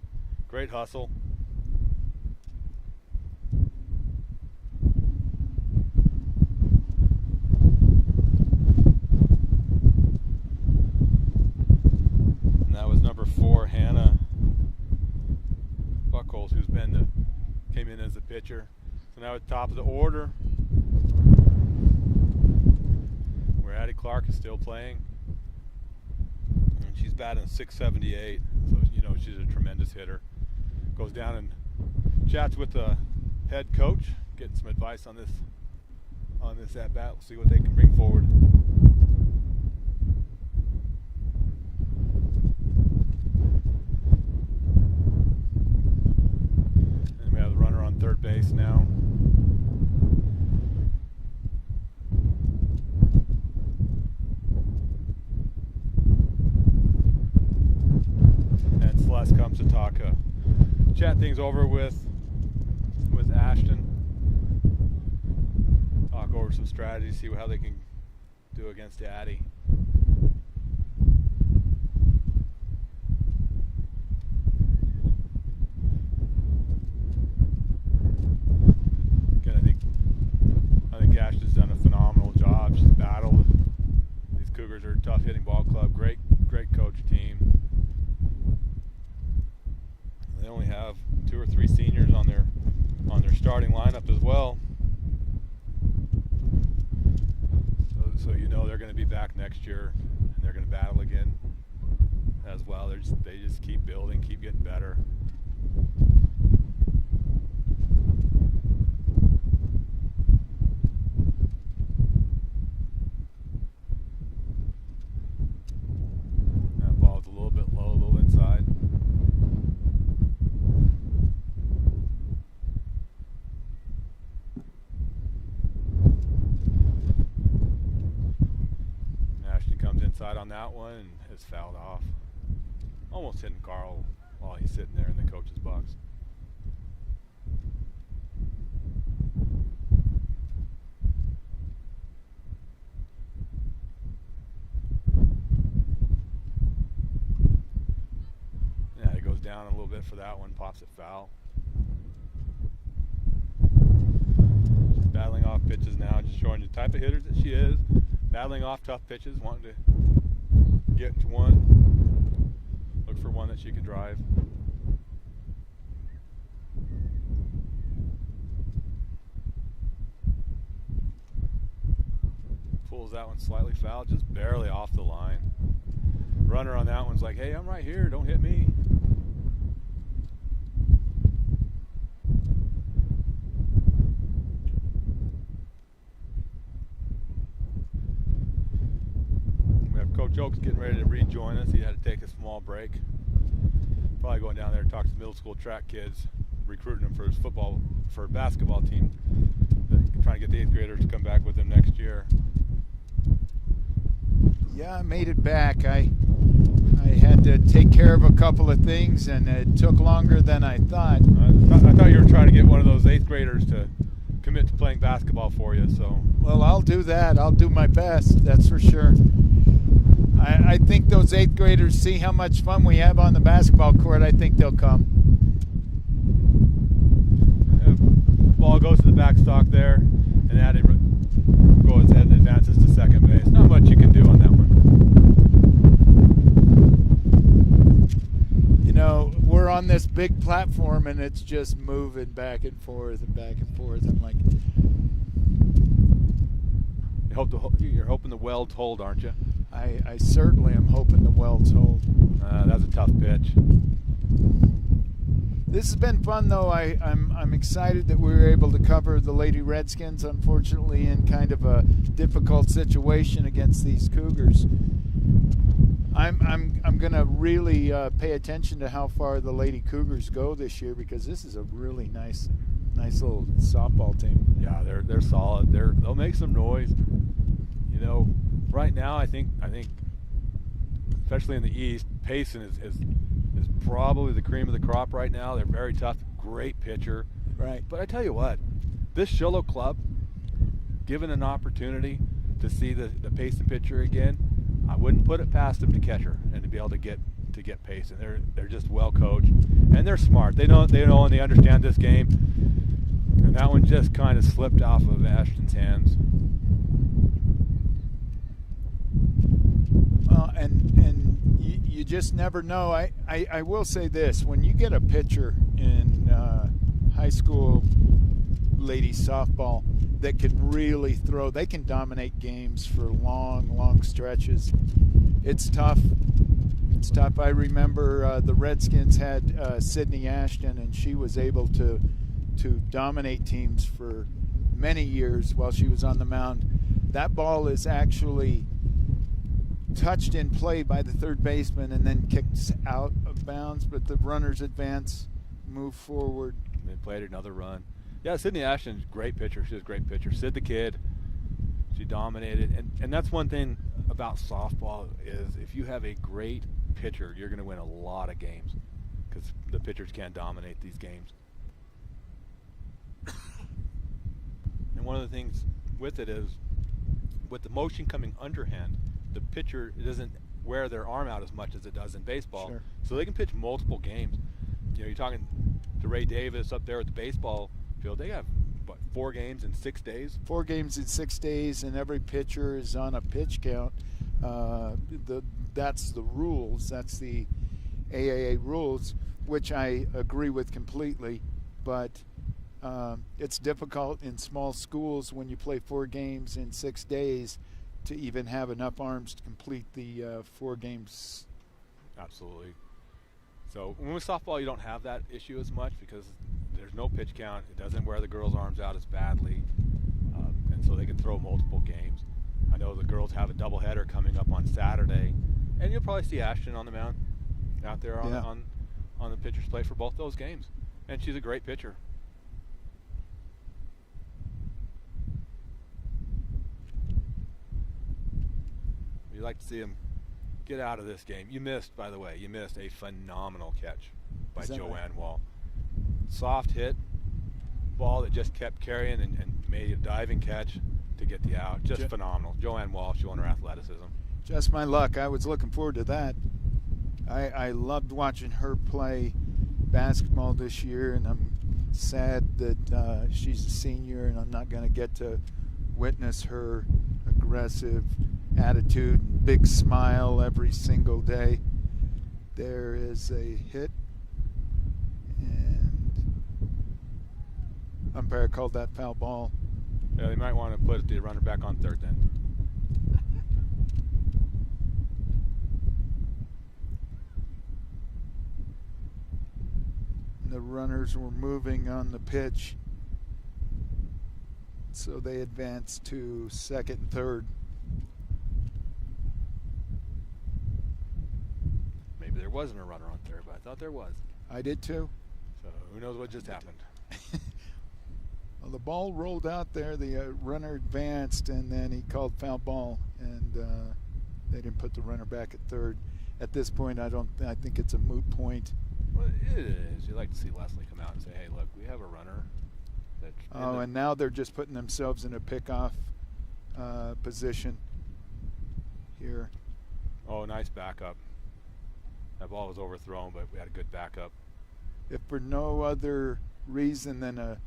B: Great hustle. And that was number 4, Hannah Buckholz, who's came in as the pitcher. So now at the top of the order, where Addie Clark is still playing. And she's batting .678, so she's a tremendous hitter. Goes down and chats with the head coach, getting some advice on this at bat. We'll see what they can bring forward. And we have the runner on third base now. And Celeste comes to talk. Chat things over with Ashton. Talk over some strategies, see how they can do against Addie. Again, I think Ashton's done a phenomenal job. She's battled. These Cougars are a tough hitting ball club. Great coach team. They only have 2 or 3 seniors on their starting lineup as well. So they're going to be back next year, and they're going to battle again as well. They just keep building, keep getting better. That ball's a little bit low, a little inside. Inside on that one and is fouled off. Almost hitting Carl while he's sitting there in the coach's box. Yeah, he goes down a little bit for that one, pops it foul. She's battling off pitches now, just showing the type of hitter that she is. Battling off tough pitches, wanting to get to one, look for one that she can drive. Pulls that one slightly foul, just barely off the line. Runner on that one's like, hey, I'm right here, don't hit me. Coach Oak's getting ready to rejoin us. He had to take a small break. Probably going down there to talk to the middle school track kids recruiting him for his basketball team. Trying to get the 8th graders to come back with him next year.
A: Yeah, I made it back. I had to take care of a couple of things, and it took longer than I thought.
B: I thought you were trying to get one of those 8th graders to commit to playing basketball for you. So.
A: Well, I'll do that. I'll do my best, that's for sure. I think those 8th graders see how much fun we have on the basketball court. I think they'll come.
B: Ball goes to the backstop there, and that goes ahead and advances to second base. Not much you can do on that one.
A: You know, we're on this big platform, and it's just moving back and forth and back and forth. I'm like,
B: you're hoping the welds hold, aren't you?
A: I certainly am hoping the welds hold.
B: That's a tough pitch.
A: This has been fun, though. I'm excited that we were able to cover the Lady Redskins, unfortunately in kind of a difficult situation against these Cougars. I'm going to really pay attention to how far the Lady Cougars go this year, because this is a really nice little softball team.
B: Yeah, they're solid. They'll make some noise. You know, right now I think especially in the East, Payson is probably the cream of the crop right now. They're very tough, great pitcher.
A: Right.
B: But I tell you what, this Shiloh club, given an opportunity to see the Payson pitcher again, I wouldn't put it past them to catch her and to be able to get Payson. They're just well coached, and they're smart. They know and they understand this game. And that one just kind of slipped off of Ashton's hands.
A: Well, and you just never know. I will say this: when you get a pitcher in high school ladies softball that can really throw, they can dominate games for long stretches. It's tough. It's tough. I remember the Redskins had Sydney Ashton, and she was able to dominate teams for many years while she was on the mound. That ball is actually touched in play by the third baseman and then kicked out of bounds, but the runners advance, move forward.
B: They played another run. Yeah, Sydney Ashton's a great pitcher. She's a great pitcher. Sid the Kid, she dominated. And that's one thing about softball is if you have a great pitcher, you're going to win a lot of games because the pitchers can't dominate these games. And one of the things with it is with the motion coming underhand, the pitcher doesn't wear their arm out as much as it does in baseball.
A: Sure.
B: So they can pitch multiple games. You know, you're talking to Ray Davis up there at the baseball field. They have, 4 games in 6 days?
A: 4 games in 6 days, and every pitcher is on a pitch count. That's the rules. That's the AAA rules, which I agree with completely. But it's difficult in small schools when you play 4 games in 6 days to even have enough arms to complete the 4 games.
B: Absolutely. So when with softball, you don't have that issue as much because there's no pitch count. It doesn't wear the girls' arms out as badly, and so they can throw multiple games. I know the girls have a doubleheader coming up on Saturday, and you'll probably see Ashton on the mound out there on the pitcher's plate for both those games. And she's a great pitcher. You'd like to see him get out of this game. You missed, by the way, a phenomenal catch by Joanne
A: right?
B: Wall. Soft hit, ball that just kept carrying and made a diving catch to get the out. Just phenomenal. Joanne Wall showing her athleticism.
A: Just my luck. I was looking forward to that. I loved watching her play basketball this year, and I'm sad that she's a senior and I'm not going to get to witness her aggressive attitude and big smile every single day. There is a hit, and umpire called that foul ball.
B: Yeah, they might want to put the runner back on third then.
A: The runners were moving on the pitch, so they advanced to second and third.
B: Maybe there wasn't a runner on third, but I thought there was.
A: I did too.
B: So who knows what just happened?
A: Well, the ball rolled out there. The runner advanced, and then he called foul ball, and they didn't put the runner back at third. At this point, I think it's a moot point.
B: Well, it is. You like to see Leslie come out and say, "Hey, look, we have a runner."
A: And now they're just putting themselves in a pickoff position here.
B: Oh, nice backup. That ball was overthrown, but we had a good backup.
A: If for no other reason than a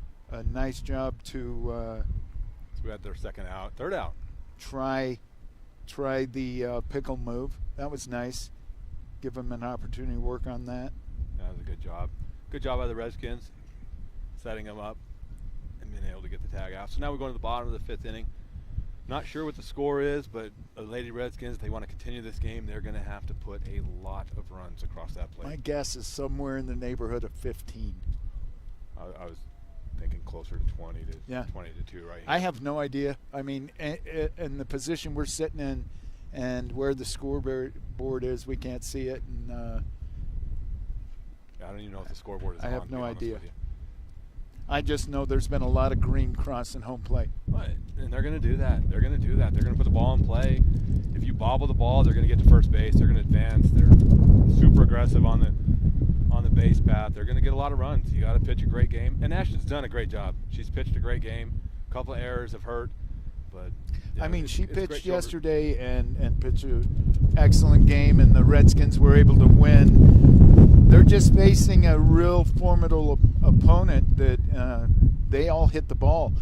A: nice job to
B: So we had their third out.
A: try the pickle move. That was nice. Give them an opportunity to work on that.
B: That was a good job. Good job by the Redskins, setting them up and being able to get the tag out. So now we're going to the bottom of the 5th inning. Not sure what the score is, but the Lady Redskins, they want to continue this game. They're going to have to put a lot of runs across that plate.
A: My guess is somewhere in the neighborhood of 15.
B: I was thinking closer to 20 to 2 right here.
A: I have no idea. I mean, in the position we're sitting in and where the scoreboard is, we can't see it. And
B: I don't even know if the scoreboard is
A: I
B: on.
A: have
B: to be
A: no
B: honest
A: idea.
B: with you.
A: I just know there's been a lot of green crossing home plate.
B: Right. And they're going to do that. They're going to do that. They're going to put the ball in play. If you bobble the ball, they're going to get to first base. They're going to advance. They're super aggressive on the base path. They're going to get a lot of runs. You got to pitch a great game. And Ashton's done a great job. She's pitched a great game. A couple of errors have hurt, but
A: I mean, she pitched
B: great
A: yesterday and pitched an excellent game, and the Redskins were able to win. They're just facing a real formidable opponent that they all hit the ball.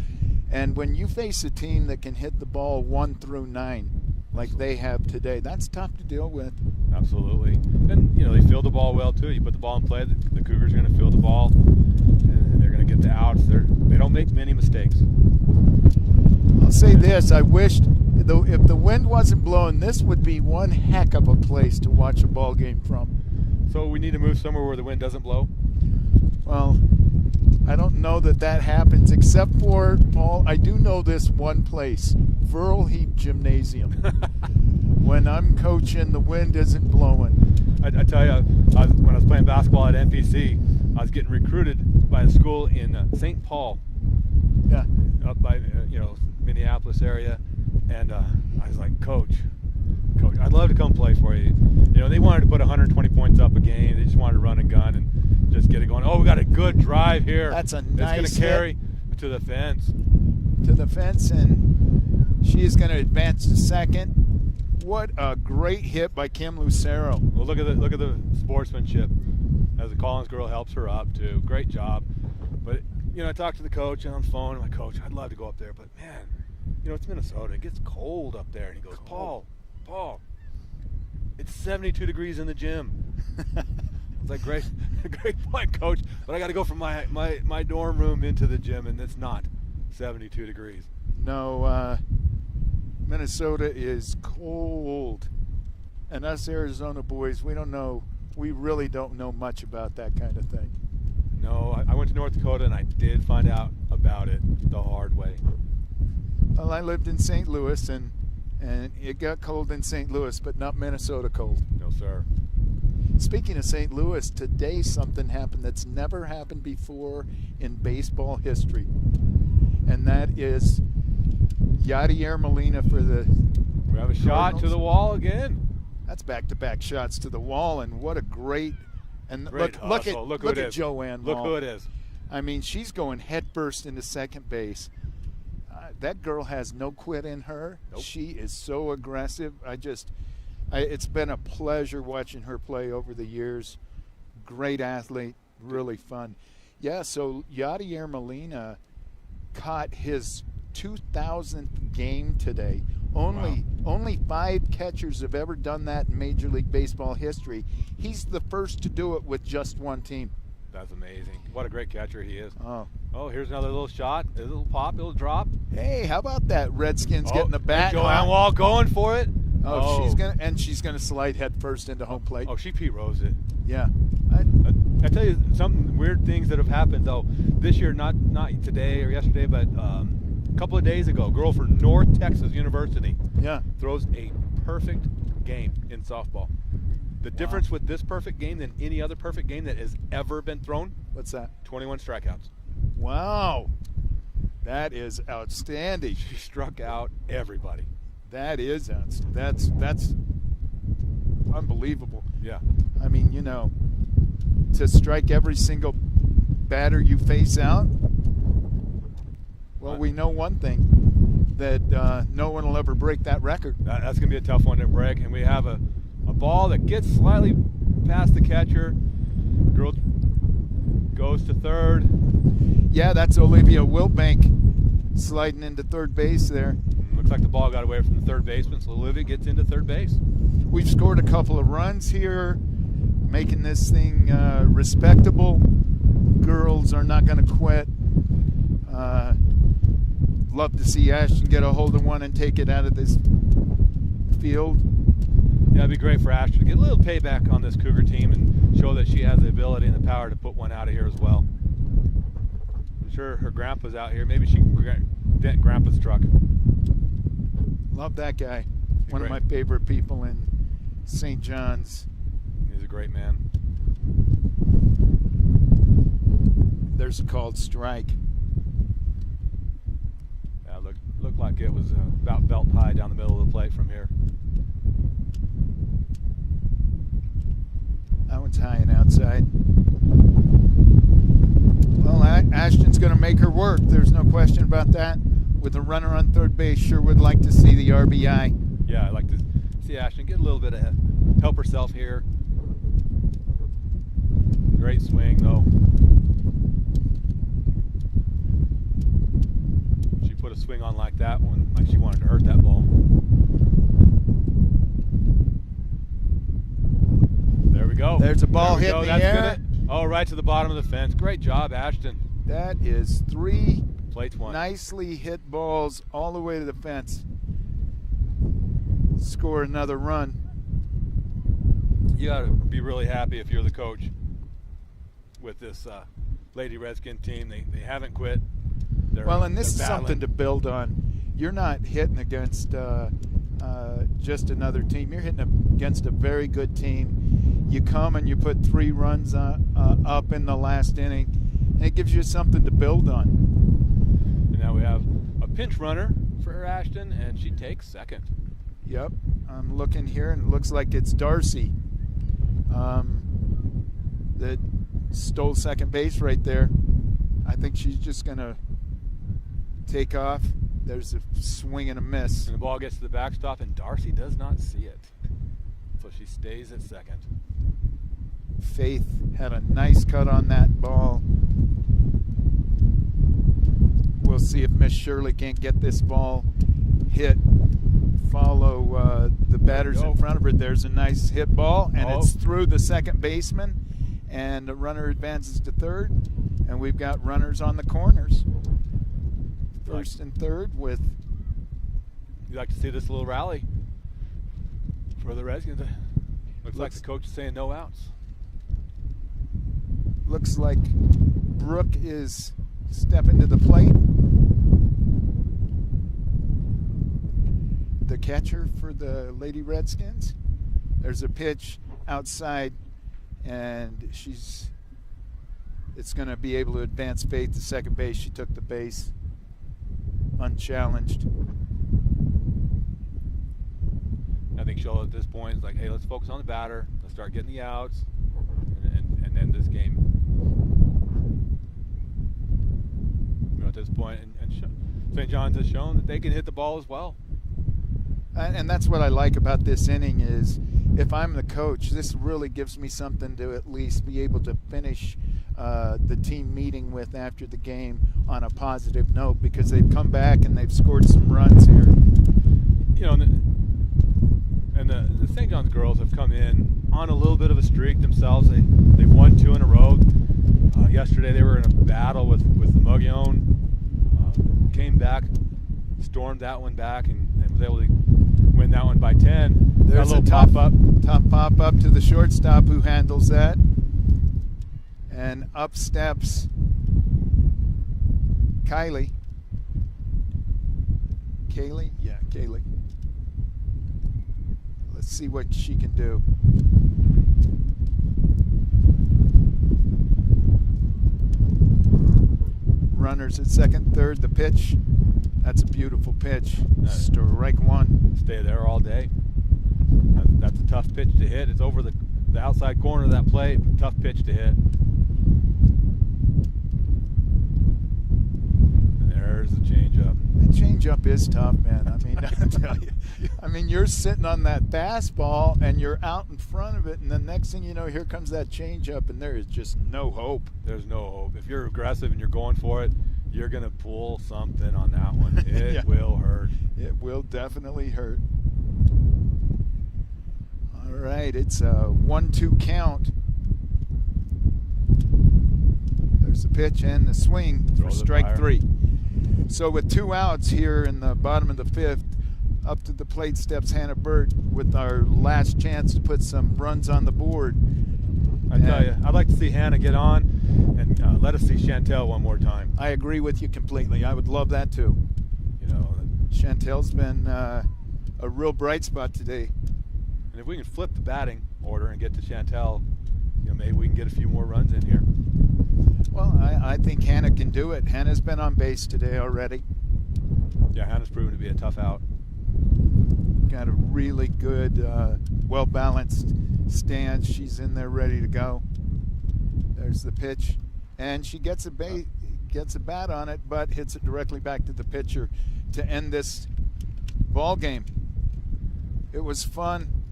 A: And when you face a team that can hit the ball 1 through 9, like they have today, that's tough to deal with.
B: Absolutely. And, they field the ball well, too. You put the ball in play, the Cougars are going to field the ball, and they're going to get the outs. They don't make many mistakes.
A: I'll say this. I wished if the wind wasn't blowing, this would be one heck of a place to watch a ball game from.
B: So we need to move somewhere where the wind doesn't blow?
A: Well, I don't know that happens, except for, Paul, I do know this one place, Verlheap Gymnasium. When I'm coaching, the wind isn't blowing.
B: I tell you, when I was playing basketball at NPC, I was getting recruited by a school in St. Paul, up by Minneapolis area, and I was like, Coach, I'd love to come play for you. They wanted to put 120 points up a game. They just wanted to run and gun and just get it going. Oh, we got a good drive here.
A: That's a nice
B: It's going to carry to the fence.
A: To the fence, and she is going to advance to second. What a great hit by Kim Lucero.
B: Well, look at the sportsmanship as the Collins girl helps her up too. Great job. But I talked to the coach on the phone. I'm like, Coach, I'd love to go up there, but man, it's Minnesota. It gets cold up there. And he goes, Paul, it's 72 degrees in the gym. I was like, great point, Coach. But I got to go from my dorm room into the gym, and it's not 72 degrees.
A: No, Minnesota is cold. And us Arizona boys, we really don't know much about that kind of thing.
B: No, I went to North Dakota, and I did find out about it the hard way.
A: Well, I lived in St. Louis, and it got cold in St. Louis, but not Minnesota cold.
B: No, sir.
A: Speaking of St. Louis, today something happened that's never happened before in baseball history, and that is Yadier Molina for the
B: We have a shot to the wall again.
A: That's back-to-back shots to the wall, and what a great look at Joanne
B: Look
A: Wall.
B: who it is.
A: I mean, she's going headfirst into second base. That girl has no quit in her.
B: Nope.
A: She is so aggressive. It's been a pleasure watching her play over the years. Great athlete, really fun. Yeah, so Yadier Molina caught his 2,000th game today. Only 5 catchers have ever done that in Major League Baseball history. He's the first to do it with just one team.
B: That's amazing. What a great catcher he is.
A: Oh,
B: Here's another little shot. A little pop, a little drop.
A: hey, how about that? Redskins getting the bat.
B: Joanne Wall going for it.
A: She's gonna slide head first into home plate.
B: Oh, she Pete Rose it.
A: Yeah.
B: I tell you some weird things that have happened though this year, not today or yesterday, but a couple of days ago. A girl from North Texas University throws a perfect game in softball. The difference with this perfect game than any other perfect game that has ever been thrown,
A: What's that?
B: 21 strikeouts.
A: Wow. That is outstanding.
B: She struck out everybody.
A: That is that's unbelievable.
B: Yeah.
A: I mean, you know, to strike every single batter you face out. Well, we know one thing, that no one will ever break that record.
B: That's going to be a tough one to break. And we have a ball that gets slightly past the catcher. Girl goes to third.
A: Yeah, that's Olivia Wiltbank sliding into third base there.
B: Looks like the ball got away from the third baseman, so Olivia gets into third base.
A: We've scored a couple of runs here, making this thing respectable. Girls are not going to quit. Love to see Ashton get a hold of one and take it out of this field.
B: Yeah, it'd be great for Ashton to get a little payback on this Cougar team and show that she has the ability and the power to put one out of here as well. I'm sure her grandpa's out here. Maybe she can dent Grandpa's truck.
A: Love that guy. One
B: Great.
A: of my favorite people in St. John's.
B: He's a great man.
A: There's a called strike.
B: Yeah, looked like it was about belt high down the middle of the plate from here.
A: That one's high and outside. Well, Ashton's going to make her work. There's no question about that. With a runner on third base, sure would like to see the RBI.
B: Yeah, I'd like to see Ashton get a little bit of help herself here. Great swing, though. She put a swing on like that one, like she wanted to hurt that ball. There we go.
A: There's a ball hit in the air.
B: Oh, right to the bottom of the fence. Great job, Ashton.
A: That is three
B: Plates one.
A: nicely hit balls all the way to the fence. Score another run.
B: You got to be really happy if you're the coach with this Lady Redskin team. They haven't quit.
A: Well, and this is
B: battling.
A: something to build on. You're not hitting against just another team. You're hitting against a very good team. You come and you put 3 runs up in the last inning, and it gives you something to build on.
B: And now we have a pinch runner for Ashton, and she takes second.
A: Yep, I'm looking here, and it looks like it's Darcy that stole second base right there. I think she's just going to take off. There's a swing and a miss.
B: And the ball gets to the backstop, and Darcy does not see it. So she stays at second.
A: Faith had a nice cut on that ball. We'll see if Miss Shirley can't get this ball hit. Follow the batters in front of her. There's a nice hit ball, and it's through the second baseman, and the runner advances to third, and we've got runners on the corners. First and third with...
B: You'd like to see this little rally for the Redskins. Looks like the coach is saying no outs.
A: Looks like Brooke is stepping to the plate. The catcher for the Lady Redskins. There's a pitch outside, and it's going to be able to advance Faith to second base. She took the base unchallenged.
B: I think she'll at this point is like, hey, let's focus on the batter. Let's start getting the outs and end this game. You know, at this point, and St. John's has shown that they can hit the ball as well.
A: And that's what I like about this inning is if I'm the coach, this really gives me something to at least be able to finish the team meeting with after the game on a positive note, because they've come back and they've scored some runs here.
B: You know, and the St. John's girls have come in on a little bit of a streak themselves. They've won 2 in a row. Yesterday they were in a battle with the Mogollon. Came back, stormed that one back, and was able to win that one by 10.
A: There's a top pop up to the shortstop who handles that. And up steps Kaylee. Yeah, Kaylee. Let's see what she can do. runners at second, third. The pitch, that's a beautiful pitch. Strike one.
B: Stay there all day. That's a tough pitch to hit. It's over the outside corner of that plate. Tough pitch to hit. And there's the changeup.
A: That changeup is tough, man. I mean, I tell you. I mean, you're sitting on that fastball and you're out in front of it, and the next thing you know, here comes that changeup, and there is just no hope.
B: There's no hope. If you're aggressive and you're going for it, you're going to pull something on that one. It
A: Yeah.
B: will hurt.
A: It will definitely hurt. All right, it's a 1-2 count. There's the pitch and the swing
B: Throw
A: for
B: the
A: strike
B: fire.
A: 3. So with 2 outs here in the bottom of the 5th, up to the plate steps Hannah Burt with our last chance to put some runs on the board.
B: I tell you, I'd like to see Hannah get on and let us see Chantel one more time.
A: I agree with you completely. I would love that too.
B: You know,
A: Chantel's been a real bright spot today.
B: and if we can flip the batting order and get to Chantel, you know, maybe we can get a few more runs in here.
A: Well, I think Hannah can do it. Hannah's been on base today already.
B: Yeah, Hannah's proven to be a tough out.
A: Got a really good, well-balanced stance. She's in there ready to go. There's the pitch, and she gets a bat on it, but hits it directly back to the pitcher to end this ball game. It was fun.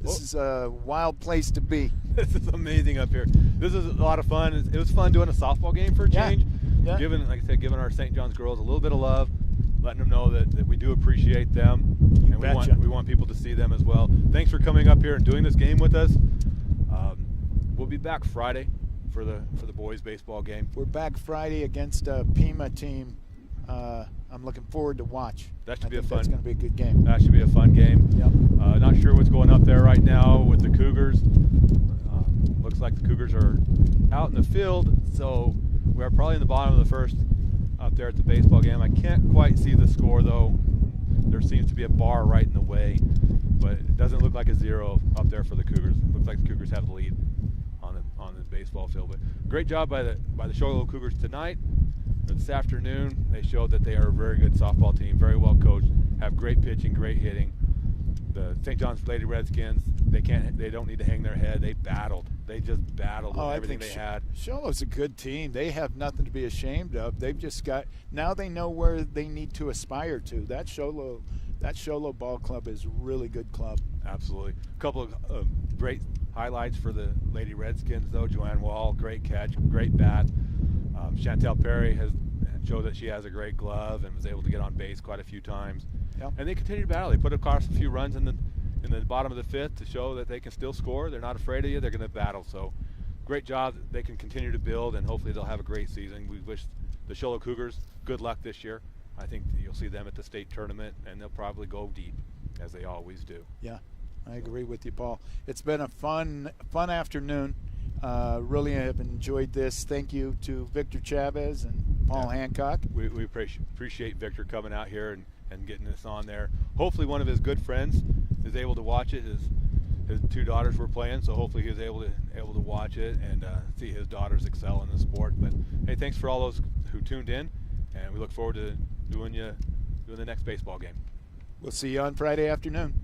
A: This is a wild place to be.
B: This is amazing up here. This is a lot of fun. It was fun doing a softball game for a change.
A: Yeah.
B: Giving, like I said, giving our St. John's girls a little bit of love, letting them know that we do appreciate them, and we want people to see them as well. Thanks for coming up here and doing this game with us. We'll be back Friday for the boys baseball game.
A: We're back Friday against a Pima team. I'm looking forward to watch.
B: That should be
A: That's going to be a good game.
B: That should be a fun game.
A: Yep.
B: Not sure what's going up there right now with the Cougars. Looks like the Cougars are out in the field, so we're probably in the bottom of the 1st up there at the baseball game. I can't quite see the score though. There seems to be a bar right in the way, but it doesn't look like a 0 up there for the Cougars. It looks like the Cougars have the lead on the baseball field. But great job by the Sholo Cougars tonight. This afternoon, they showed that they are a very good softball team, very well coached, have great pitching, great hitting. The St. John's Lady Redskins, they don't need to hang their head. They battled. They just battled with everything they had.
A: Sholo's a good team. They have nothing to be ashamed of. They've just got, now they know where they need to aspire to. That Sholo Ball Club is a really good club.
B: Absolutely. A couple of great highlights for the Lady Redskins, though. Joanne Wall, great catch, great bat. Chantel Perry has showed that she has a great glove and was able to get on base quite a few times.
A: Yep.
B: And they continue to battle. They put across a few runs in the bottom of the 5th to show that they can still score. They're not afraid of you. They're going to battle. So great job. They can continue to build, and hopefully they'll have a great season. We wish the Sholo Cougars good luck this year. I think you'll see them at the state tournament, and they'll probably go deep, as they always do.
A: Yeah, I agree with you, Paul. It's been a fun afternoon. Really have enjoyed this. Thank you to Victor Chavez and Paul Hancock.
B: We appreciate Victor coming out here and getting this on there. Hopefully one of his good friends is able to watch it. His 2 daughters were playing, so hopefully he was able to watch it and see his daughters excel in the sport. But hey, thanks for all those who tuned in, and we look forward to doing the next baseball game.
A: We'll see you on Friday afternoon.